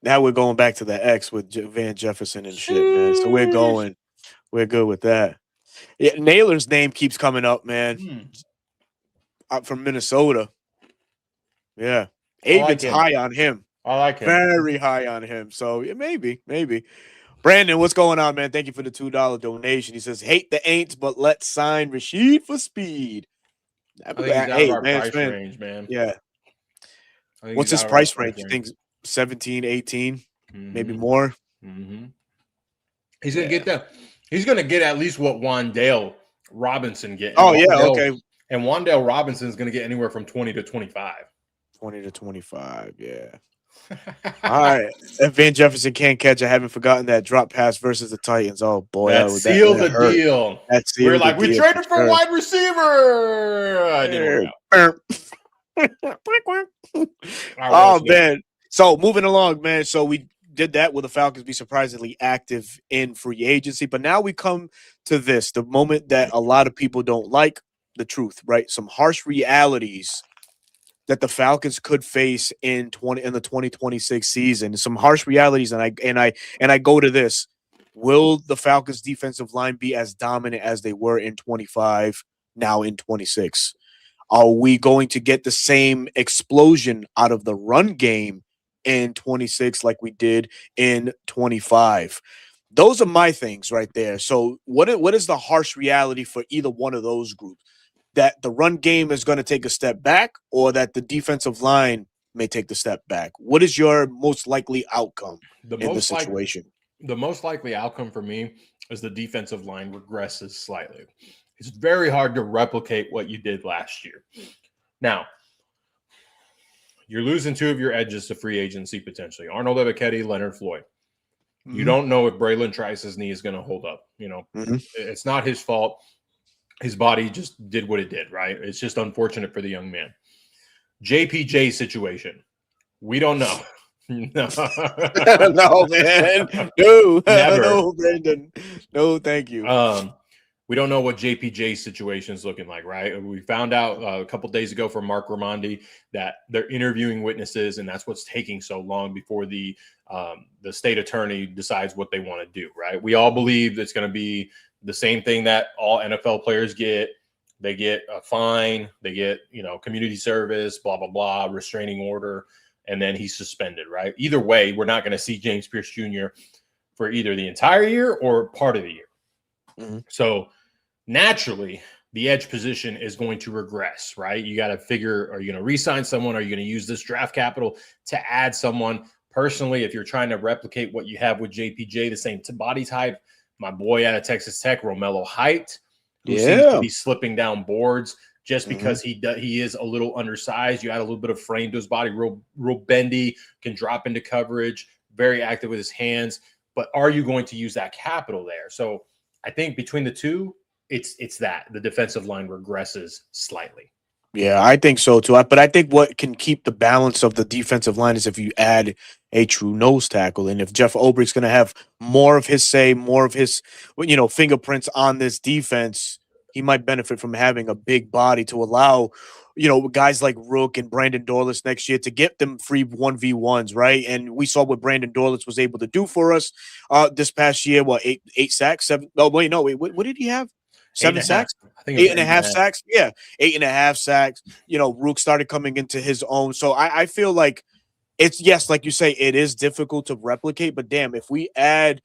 Now we're going back to the X with Van Jefferson and shit, man. So we're good with that. Yeah, Naylor's name keeps coming up, man. From Minnesota. Yeah. Aben's high on him. I like him. Very high on him. So yeah, maybe. Brandon, what's going on, man? Thank you for the $2 donation. He says, hate the Aints, but let's sign Rashid for speed. I think he's out of our price range, man. Yeah. What's his price range? You think 17, 18, maybe more? Mm-hmm. He's going to get that. He's going to get at least what Wan'Dale Robinson get. Okay. And Wan'Dale Robinson is going to get anywhere from 20 to 25. 20 to 25, yeah. All right. If Van Jefferson can't catch, I haven't forgotten that drop pass versus the Titans. Oh boy, that sealed the deal. We're like, we traded for wide receiver. I didn't work out. Oh man. So moving along, man. So we did that. Will the Falcons be surprisingly active in free agency? But now we come to this, the moment that a lot of people don't like, the truth, right? Some harsh realities that the Falcons could face in the 2026 season. Some harsh realities, and I go to this. Will the Falcons defensive line be as dominant as they were in 25 now in 26? Are we going to get the same explosion out of the run game in 26 like we did in 25? Those are my things right there. So what is the harsh reality for either one of those groups? That the run game is going to take a step back, or that the defensive line may take the step back? What is your most likely outcome in this situation? The most likely outcome for me is the defensive line regresses slightly. It's very hard to replicate what you did last year. Now, you're losing two of your edges to free agency potentially. Arnold Ebiketie, Leonard Floyd. You don't know if Braylon Trice's knee is going to hold up. It's not his fault. His body just did what it did, right? It's just unfortunate for the young man. JPJ situation. We don't know. No. No, man. No. Never. No, Brandon. No, thank you. We don't know what JPJ's situation is looking like, right? We found out a couple days ago from Mark Raimondi that they're interviewing witnesses, and that's what's taking so long before the state attorney decides what they want to do, right? We all believe it's going to be the same thing that all NFL players get. They get a fine, they get, community service, blah, blah, blah, restraining order, and then he's suspended, right? Either way, we're not going to see James Pierce Jr. for either the entire year or part of the year. So naturally, the edge position is going to regress, right? You got to figure, are you going to re-sign someone? Are you going to use this draft capital to add someone? Personally, if you're trying to replicate what you have with JPJ, the same body type, my boy out of Texas Tech, Romello Height, who seems to be slipping down boards just because he is a little undersized. You add a little bit of frame to his body, real bendy, can drop into coverage, very active with his hands. But are you going to use that capital there? So I think between the two, it's that the defensive line regresses slightly. Yeah, I think so too. But I think what can keep the balance of the defensive line is if you add a true nose tackle, and if Jeff Obrick's going to have more of his say, more of his, fingerprints on this defense, he might benefit from having a big body to allow, guys like Rook and Brandon Dorlus next year to get them free 1v1s, right? And we saw what Brandon Dorlus was able to do for us this past year. What, eight sacks, seven? Oh wait, no, wait, what did he have? Seven sacks? I think it was 8.5 sacks. Yeah, 8.5 sacks. Rook started coming into his own. So I feel like it's, yes, like you say, it is difficult to replicate. But damn, if we add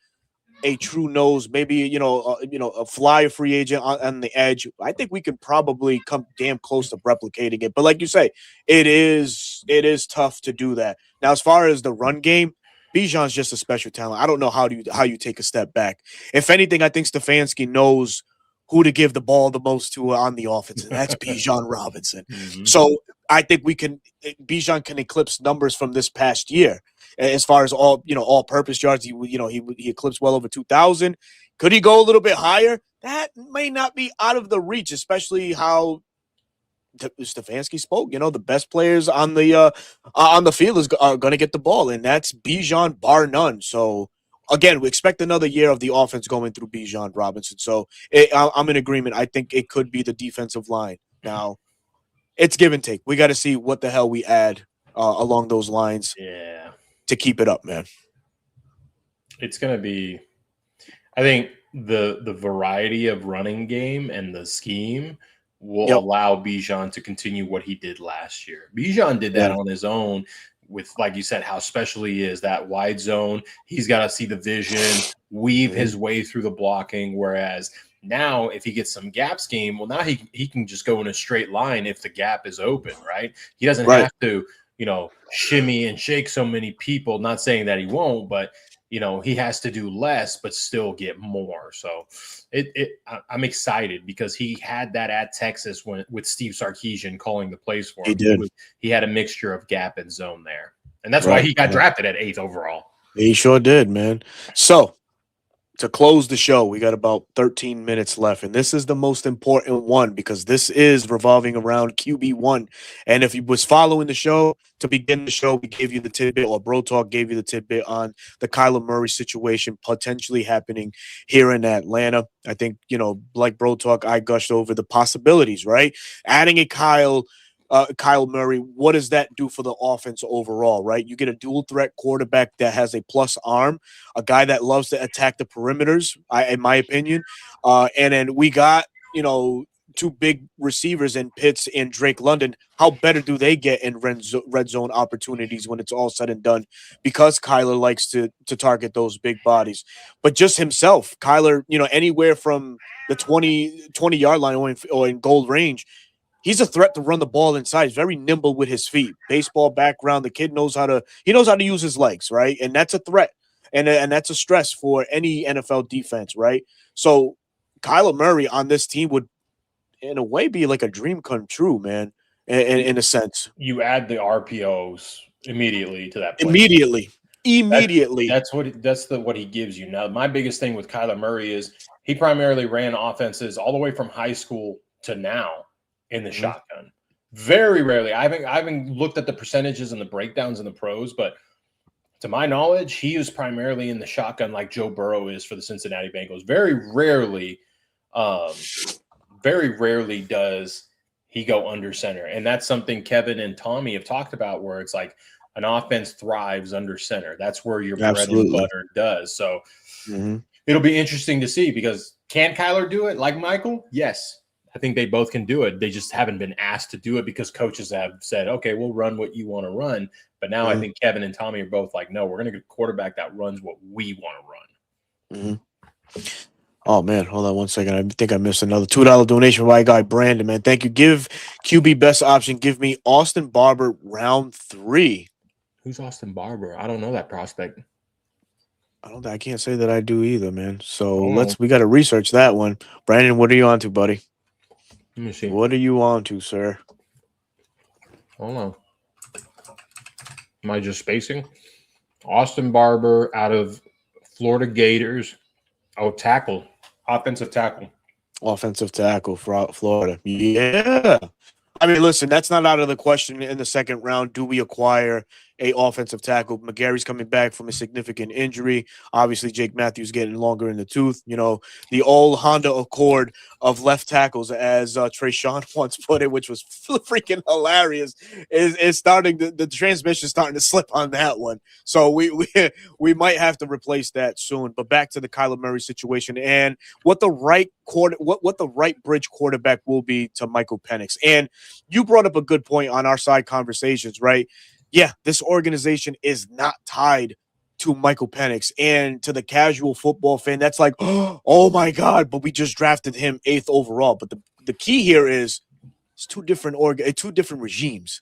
a true nose, maybe a flyer free agent on the edge, I think we can probably come damn close to replicating it. But like you say, it is tough to do that. Now, as far as the run game, Bijan's just a special talent. I don't know how you take a step back. If anything, I think Stefanski knows who to give the ball the most to on the offense, and that's Bijan Robinson. Mm-hmm. So I think Bijan can eclipse numbers from this past year as far as all-purpose yards. He eclipsed well over 2,000. Could he go a little bit higher? That may not be out of the reach, especially how Stefanski spoke. The best players on the field are going to get the ball, and that's Bijan bar none. So again, we expect another year of the offense going through Bijan Robinson. So I'm in agreement. I think it could be the defensive line. Now, it's give and take. We got to see what the hell we add along those lines to keep it up, man. It's going to be – I think the variety of running game and the scheme will allow Bijan to continue what he did last year. Bijan did that on his own with, like you said, how special he is, that wide zone. He's got to see the vision, weave his way through the blocking, whereas now if he gets some gap scheme, well, now he can just go in a straight line if the gap is open, right? He doesn't have to, shimmy and shake so many people. Not saying that he won't, but he has to do less but still get more. So I'm excited because he had that at Texas with Steve Sarkisian calling the plays for him. He did. He had a mixture of gap and zone there. And that's why he got drafted at 8th overall. He sure did, man. So to close the show, we got about 13 minutes left, and this is the most important one because this is revolving around QB1. And if you was following the show, to begin the show, we gave you the tidbit, or Bro Talk gave you the tidbit on the Kyler Murray situation potentially happening here in Atlanta. I think, like Bro Talk, I gushed over the possibilities, right? Adding a Kyle Murray, what does that do for the offense overall, right? You get a dual threat quarterback that has a plus arm, a guy that loves to attack the perimeters, in my opinion. And then we got, two big receivers in Pitts and Drake London. How better do they get in red zone opportunities when it's all said and done? Because Kyler likes to target those big bodies. But just himself, Kyler, anywhere from the 20-yard line or in goal range, he's a threat to run the ball inside. He's very nimble with his feet. Baseball background. The kid knows how to use his legs, right? And that's a threat. And that's a stress for any NFL defense, right? So Kyler Murray on this team would, in a way, be like a dream come true, man, in a sense. You add the RPOs immediately to that play. Immediately. That's what he gives you. Now, my biggest thing with Kyler Murray is he primarily ran offenses all the way from high school to now in the shotgun. Very rarely. I haven't looked at the percentages and the breakdowns in the pros, but to my knowledge, he is primarily in the shotgun like Joe Burrow is for the Cincinnati Bengals. Very rarely does he go under center. And that's something Kevin and Tommy have talked about, where it's like an offense thrives under center. That's where your bread and butter does. So it'll be interesting to see, because can Kyler do it like Michael? Yes. I think they both can do it. They just haven't been asked to do it because coaches have said, okay, we'll run what you want to run. But now I think Kevin and Tommy are both like, no, we're going to get a quarterback that runs what we want to run. Oh, man, hold on one second. I think I missed another $2 donation by my guy Brandon, man. Thank you. Give QB best option. Give me Austin Barber round 3. Who's Austin Barber? I don't know that prospect. I can't say that I do either, man. So we got to research that one. Brandon, what are you on to, buddy? Let me see. What are you on to, sir? Hold on. Am I just spacing? Austin Barber out of Florida Gators. Oh, tackle, offensive tackle. Offensive tackle for Florida. Yeah. I mean, listen, that's not out of the question in the second round. Do we acquire a offensive tackle? McGarry's coming back from a significant injury. Obviously, Jake Matthews getting longer in the tooth. You know, the old Honda Accord of left tackles, as Trey Sean once put it, which was freaking hilarious, is starting the transmission starting to slip on that one. So we might have to replace that soon. But back to the Kyler Murray situation and what the what the right bridge quarterback will be to Michael Penix. And you brought up a good point on our side conversations, right? Yeah, this organization is not tied to Michael Penix, and to the casual football fan, that's like, oh my God, but we just drafted him 8th overall. But the key here is it's two different regimes.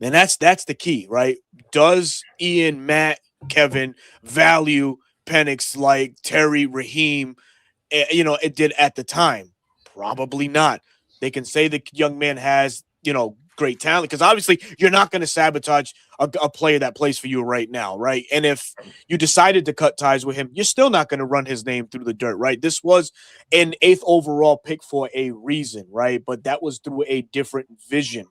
And that's the key, right? Does Ian, Matt, Kevin value Penix like Terry, Raheem, it did at the time? Probably not. They can say the young man has, great talent, because obviously you're not going to sabotage a player that plays for you right now, right? And if you decided to cut ties with him, you're still not going to run his name through the dirt, right? This was an 8th overall pick for a reason, right? But that was through a different vision.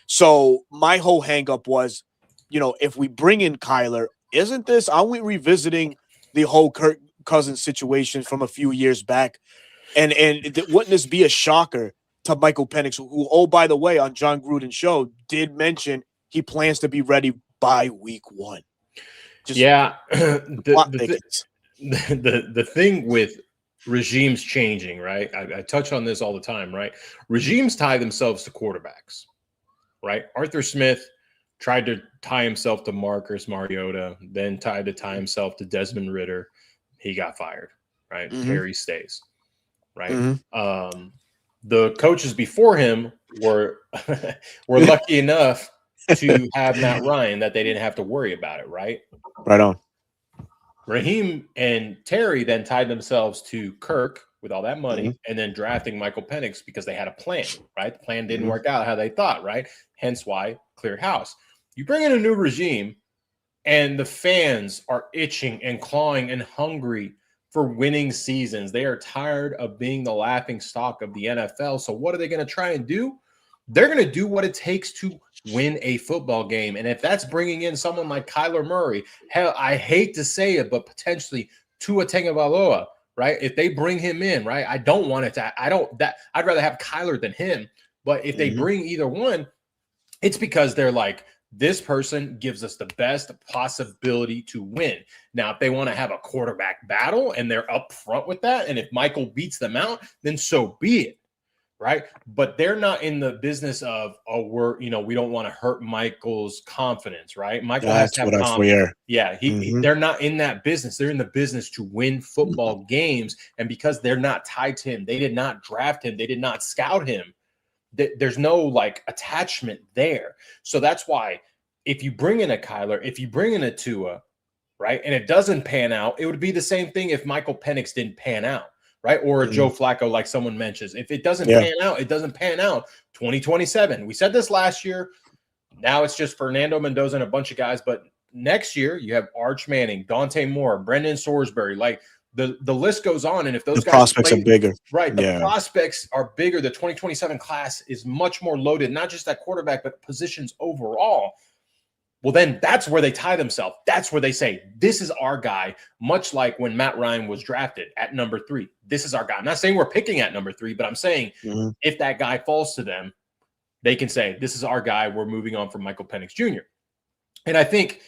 So my whole hangup was, if we bring in Kyler, aren't we revisiting the whole Kirk Cousins situation from a few years back? And wouldn't this be a shocker to Michael Penix, who, oh, by the way, on John Gruden's show, did mention he plans to be ready by week 1? The thing with regimes changing, right? I touch on this all the time, right? Regimes tie themselves to quarterbacks, right? Arthur Smith tried to tie himself to Marcus Mariota, then tried to tie himself to Desmond Ridder. He got fired, right? Mm-hmm. Terry stays, right? Mm-hmm. The coaches before him were lucky enough to have Matt Ryan that they didn't have to worry about it, right? Right on. Raheem and Terry then tied themselves to Kirk with all that money, and then drafting Michael Penix because they had a plan, right? The plan didn't work out how they thought, right? Hence why cleared house. You bring in a new regime, and the fans are itching and clawing and hungry for winning seasons. They are tired of being the laughing stock of the NFL. So what are they going to try and do? They're going to do what it takes to win a football game. And if that's bringing in someone like Kyler Murray, hell, I hate to say it, but potentially Tua Tagovailoa, right? If they bring him in, right? I'd rather have Kyler than him. But if they bring either one, it's because they're like, this person gives us the best possibility to win. Now, if they want to have a quarterback battle and they're up front with that, and if Michael beats them out, then so be it, right? But they're not in the business of, we don't want to hurt Michael's confidence, right? Michael has to have confidence. Yeah, they're not in that business. They're in the business to win football games, and because they're not tied to him, they did not draft him, they did not scout him. There's no attachment there. So that's why if you bring in a Kyler, if you bring in a Tua, right, and it doesn't pan out, it would be the same thing if Michael Penix didn't pan out, right? Or a Joe Flacco, like someone mentions. If it doesn't pan out, it doesn't pan out. 2027. We said this last year. Now it's just Fernando Mendoza and a bunch of guys. But next year, you have Arch Manning, Dante Moore, Brendan Salisbury, the list goes on, and if those prospects are bigger, right? The prospects are bigger. The 2027 class is much more loaded, not just at quarterback, but positions overall. Well, then that's where they tie themselves. That's where they say, this is our guy, much like when Matt Ryan was drafted at number 3. This is our guy. I'm not saying we're picking at number 3, but I'm saying if that guy falls to them, they can say, this is our guy. We're moving on from Michael Penix Jr. And I think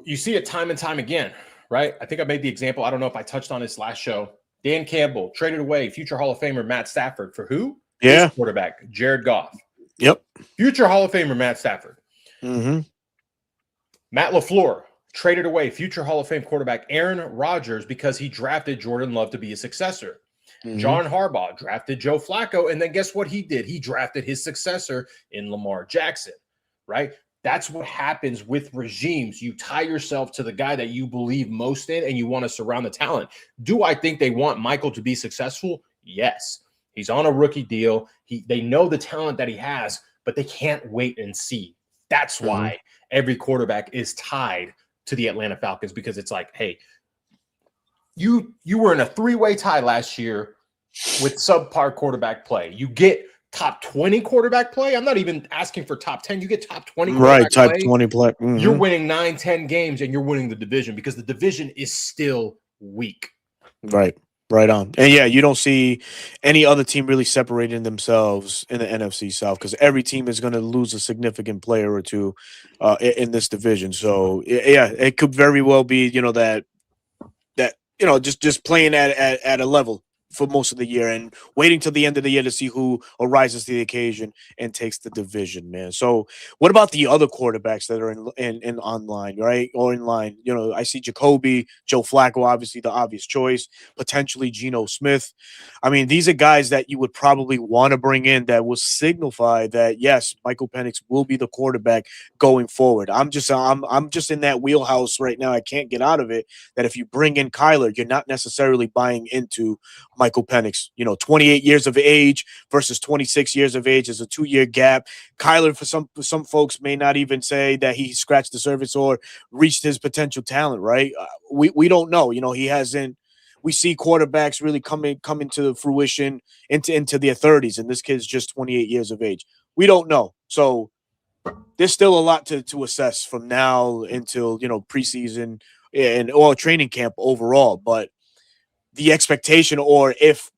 you see it time and time again. Right? I think I made the example. I don't know if I touched on this last show. Dan Campbell traded away future Hall of Famer Matt Stafford for who? Yeah. His quarterback, Jared Goff. Yep. Future Hall of Famer Matt Stafford. Matt LaFleur traded away future Hall of Fame quarterback Aaron Rodgers because he drafted Jordan Love to be his successor. John Harbaugh drafted Joe Flacco, and then guess what he did? He drafted his successor in Lamar Jackson, right? That's what happens with regimes. You tie yourself to the guy that you believe most in, and you want to surround the talent. Do I think they want Michael to be successful? Yes. He's on a rookie deal. They know the talent that he has, but they can't wait and see. That's why every quarterback is tied to the Atlanta Falcons because it's like, hey, you were in a 3-way tie last year with subpar quarterback play. You get top 20 quarterback play. I'm not even asking for top 10. You get top 20 quarterback type play. 20 play. You're winning 9-10 games and you're winning the division because the division is still weak. Right on. And yeah, you don't see any other team really separating themselves in the NFC South because every team is going to lose a significant player or two in this division. So yeah, it could very well be, that just playing at a level for most of the year and waiting till the end of the year to see who arises to the occasion and takes the division, man. So what about the other quarterbacks that are in online, right? Or in line? I see Jacoby, Joe Flacco, obviously the obvious choice, potentially Geno Smith. I mean, these are guys that you would probably want to bring in that will signify that yes, Michael Penix will be the quarterback going forward. I'm just in that wheelhouse right now. I can't get out of it. That if you bring in Kyler, you're not necessarily buying into Michael Penix. 28 years of age versus 26 years of age is a 2-year gap. Kyler, for some folks, may not even say that he scratched the surface or reached his potential talent, right? We don't know. He hasn't. We see quarterbacks really coming to fruition into their 30s, and this kid's just 28 years of age. We don't know. So there's still a lot to assess from now until preseason or training camp overall. But the expectation, or if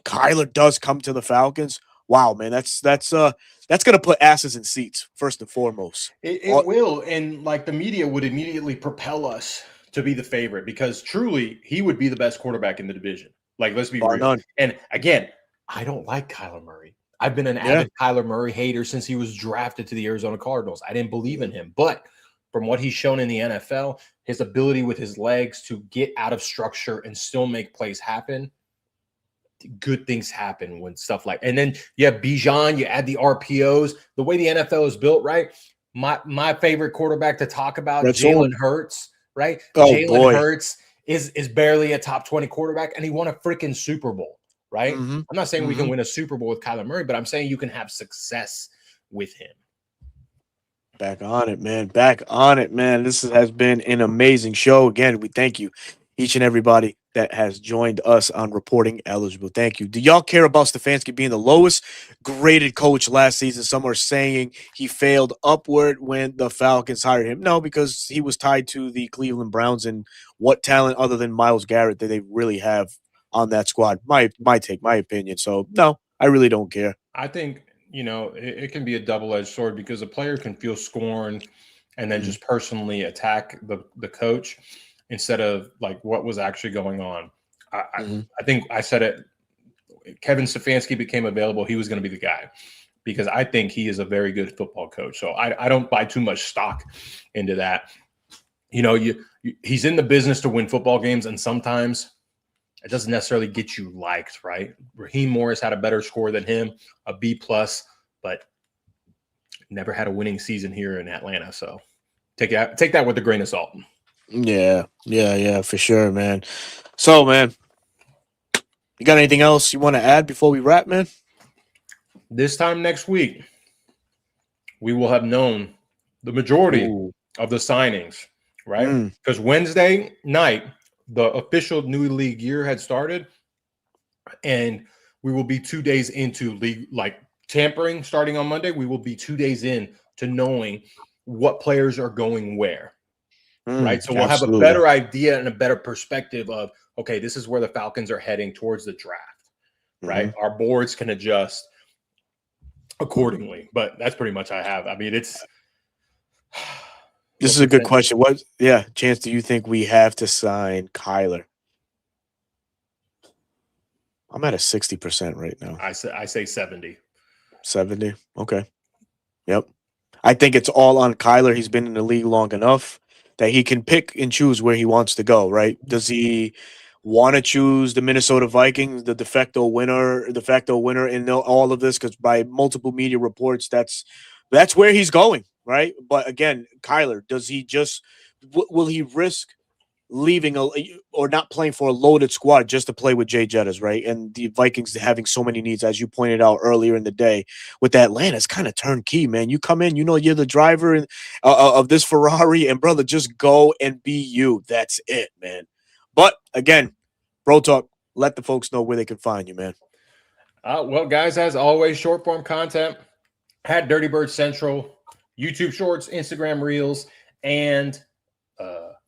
Kyler does come to the Falcons, wow, man, that's gonna put asses in seats first and foremost. It will, and like the media would immediately propel us to be the favorite because truly he would be the best quarterback in the division. Like, let's be real. None. And again, I don't like Kyler Murray. I've been an avid Kyler Murray hater since he was drafted to the Arizona Cardinals. I didn't believe in him, but from what he's shown in the NFL, his ability with his legs to get out of structure and still make plays happen, good things happen when stuff like, and then you have Bijan, you add the RPOs, the way the NFL is built, right? My favorite quarterback to talk about, Jalen Hurts, right? Jalen Hurts is barely a top 20 quarterback, and he won a freaking Super Bowl, right? I'm not saying we can win a Super Bowl with Kyler Murray, but I'm saying you can have success with him. Back on it, man. This has been an amazing show. Again, we thank you, each and everybody that has joined us on Reporting Eligible. Thank you. Do y'all care about Stefanski being the lowest graded coach last season? Some are saying he failed upward when the Falcons hired him. No, because he was tied to the Cleveland Browns, and what talent other than Myles Garrett did they really have on that squad? My take, my opinion. So, no, I really don't care. I think it can be a double-edged sword because a player can feel scorned and then just personally attack the coach instead of like what was actually going on. I think I said it. Kevin Stefanski became available. He was going to be the guy because I think he is a very good football coach. So I don't buy too much stock into that. He's in the business to win football games, and sometimes it doesn't necessarily get you liked, right? Raheem Morris had a better score than him, a B+, but never had a winning season here in Atlanta. So take that with a grain of salt. Yeah, for sure, man. So, man, you got anything else you want to add before we wrap, man? This time next week, we will have known the majority of the signings, right? Because Wednesday night, the official new league year had started, and we will be 2 days into league, like tampering starting on Monday. We will be 2 days in to knowing what players are going where, right? So we'll have a better idea and a better perspective of, okay, this is where the Falcons are heading towards the draft, right? Our boards can adjust accordingly, but that's pretty much I have. I mean, this is a good question. What chance do you think we have to sign Kyler? I'm at a 60% right now. I say 70. 70. Okay. Yep. I think it's all on Kyler. He's been in the league long enough that he can pick and choose where he wants to go, right? Does he want to choose the Minnesota Vikings, the de facto winner in all of this? Because by multiple media reports, that's where he's going, right? But again, Kyler, does he will he risk leaving or not playing for a loaded squad just to play with Jay Jettas, right? And the Vikings having so many needs, as you pointed out earlier in the day, with Atlanta, it's kind of turnkey, man. You come in, you're the driver of this Ferrari, and brother, just go and be you. That's it, man. But again, Bro Talk, let the folks know where they can find you, man. Well, guys, as always, short form content at Dirty Bird Central, YouTube Shorts, Instagram Reels, and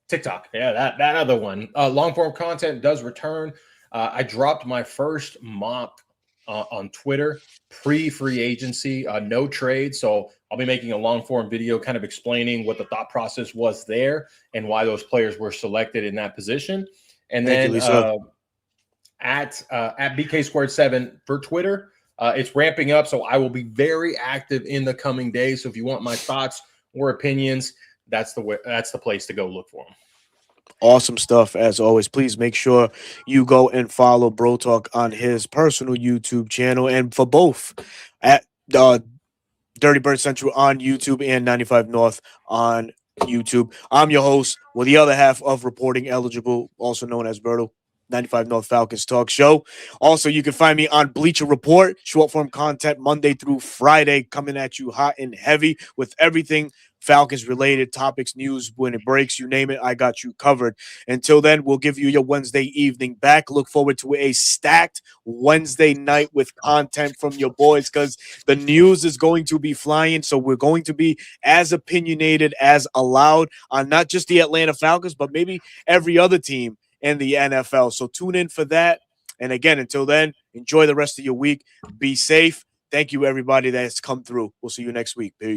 TikTok. Yeah, that other one. Long form content does return. I dropped my first mock on Twitter pre-free agency, no trade. So I'll be making a long form video kind of explaining what the thought process was there and why those players were selected in that position. And then at BK Squared 7 for Twitter, it's ramping up. So I will be very active in the coming days. So if you want my thoughts or opinions, that's the place to go look for them. Awesome stuff as always. Please make sure you go and follow Bro Talk on his personal YouTube channel, and for both at Dirty Bird Central on YouTube and 95 North on YouTube. I'm your host, well, the other half of Reporting Eligible, also known as Berto, 95 North Falcons Talk Show. Also, you can find me on Bleacher Report, short form content Monday through Friday, coming at you hot and heavy with everything Falcons related topics, news, when it breaks, you name it, I got you covered. Until then, we'll give you your Wednesday evening back. Look forward to a stacked Wednesday night with content from your boys, because the news is going to be flying. So we're going to be as opinionated as allowed on not just the Atlanta Falcons, but maybe every other team in the NFL. So tune in for that. And again, until then, enjoy the rest of your week. Be safe. Thank you, everybody that has come through. We'll see you next week. Peace.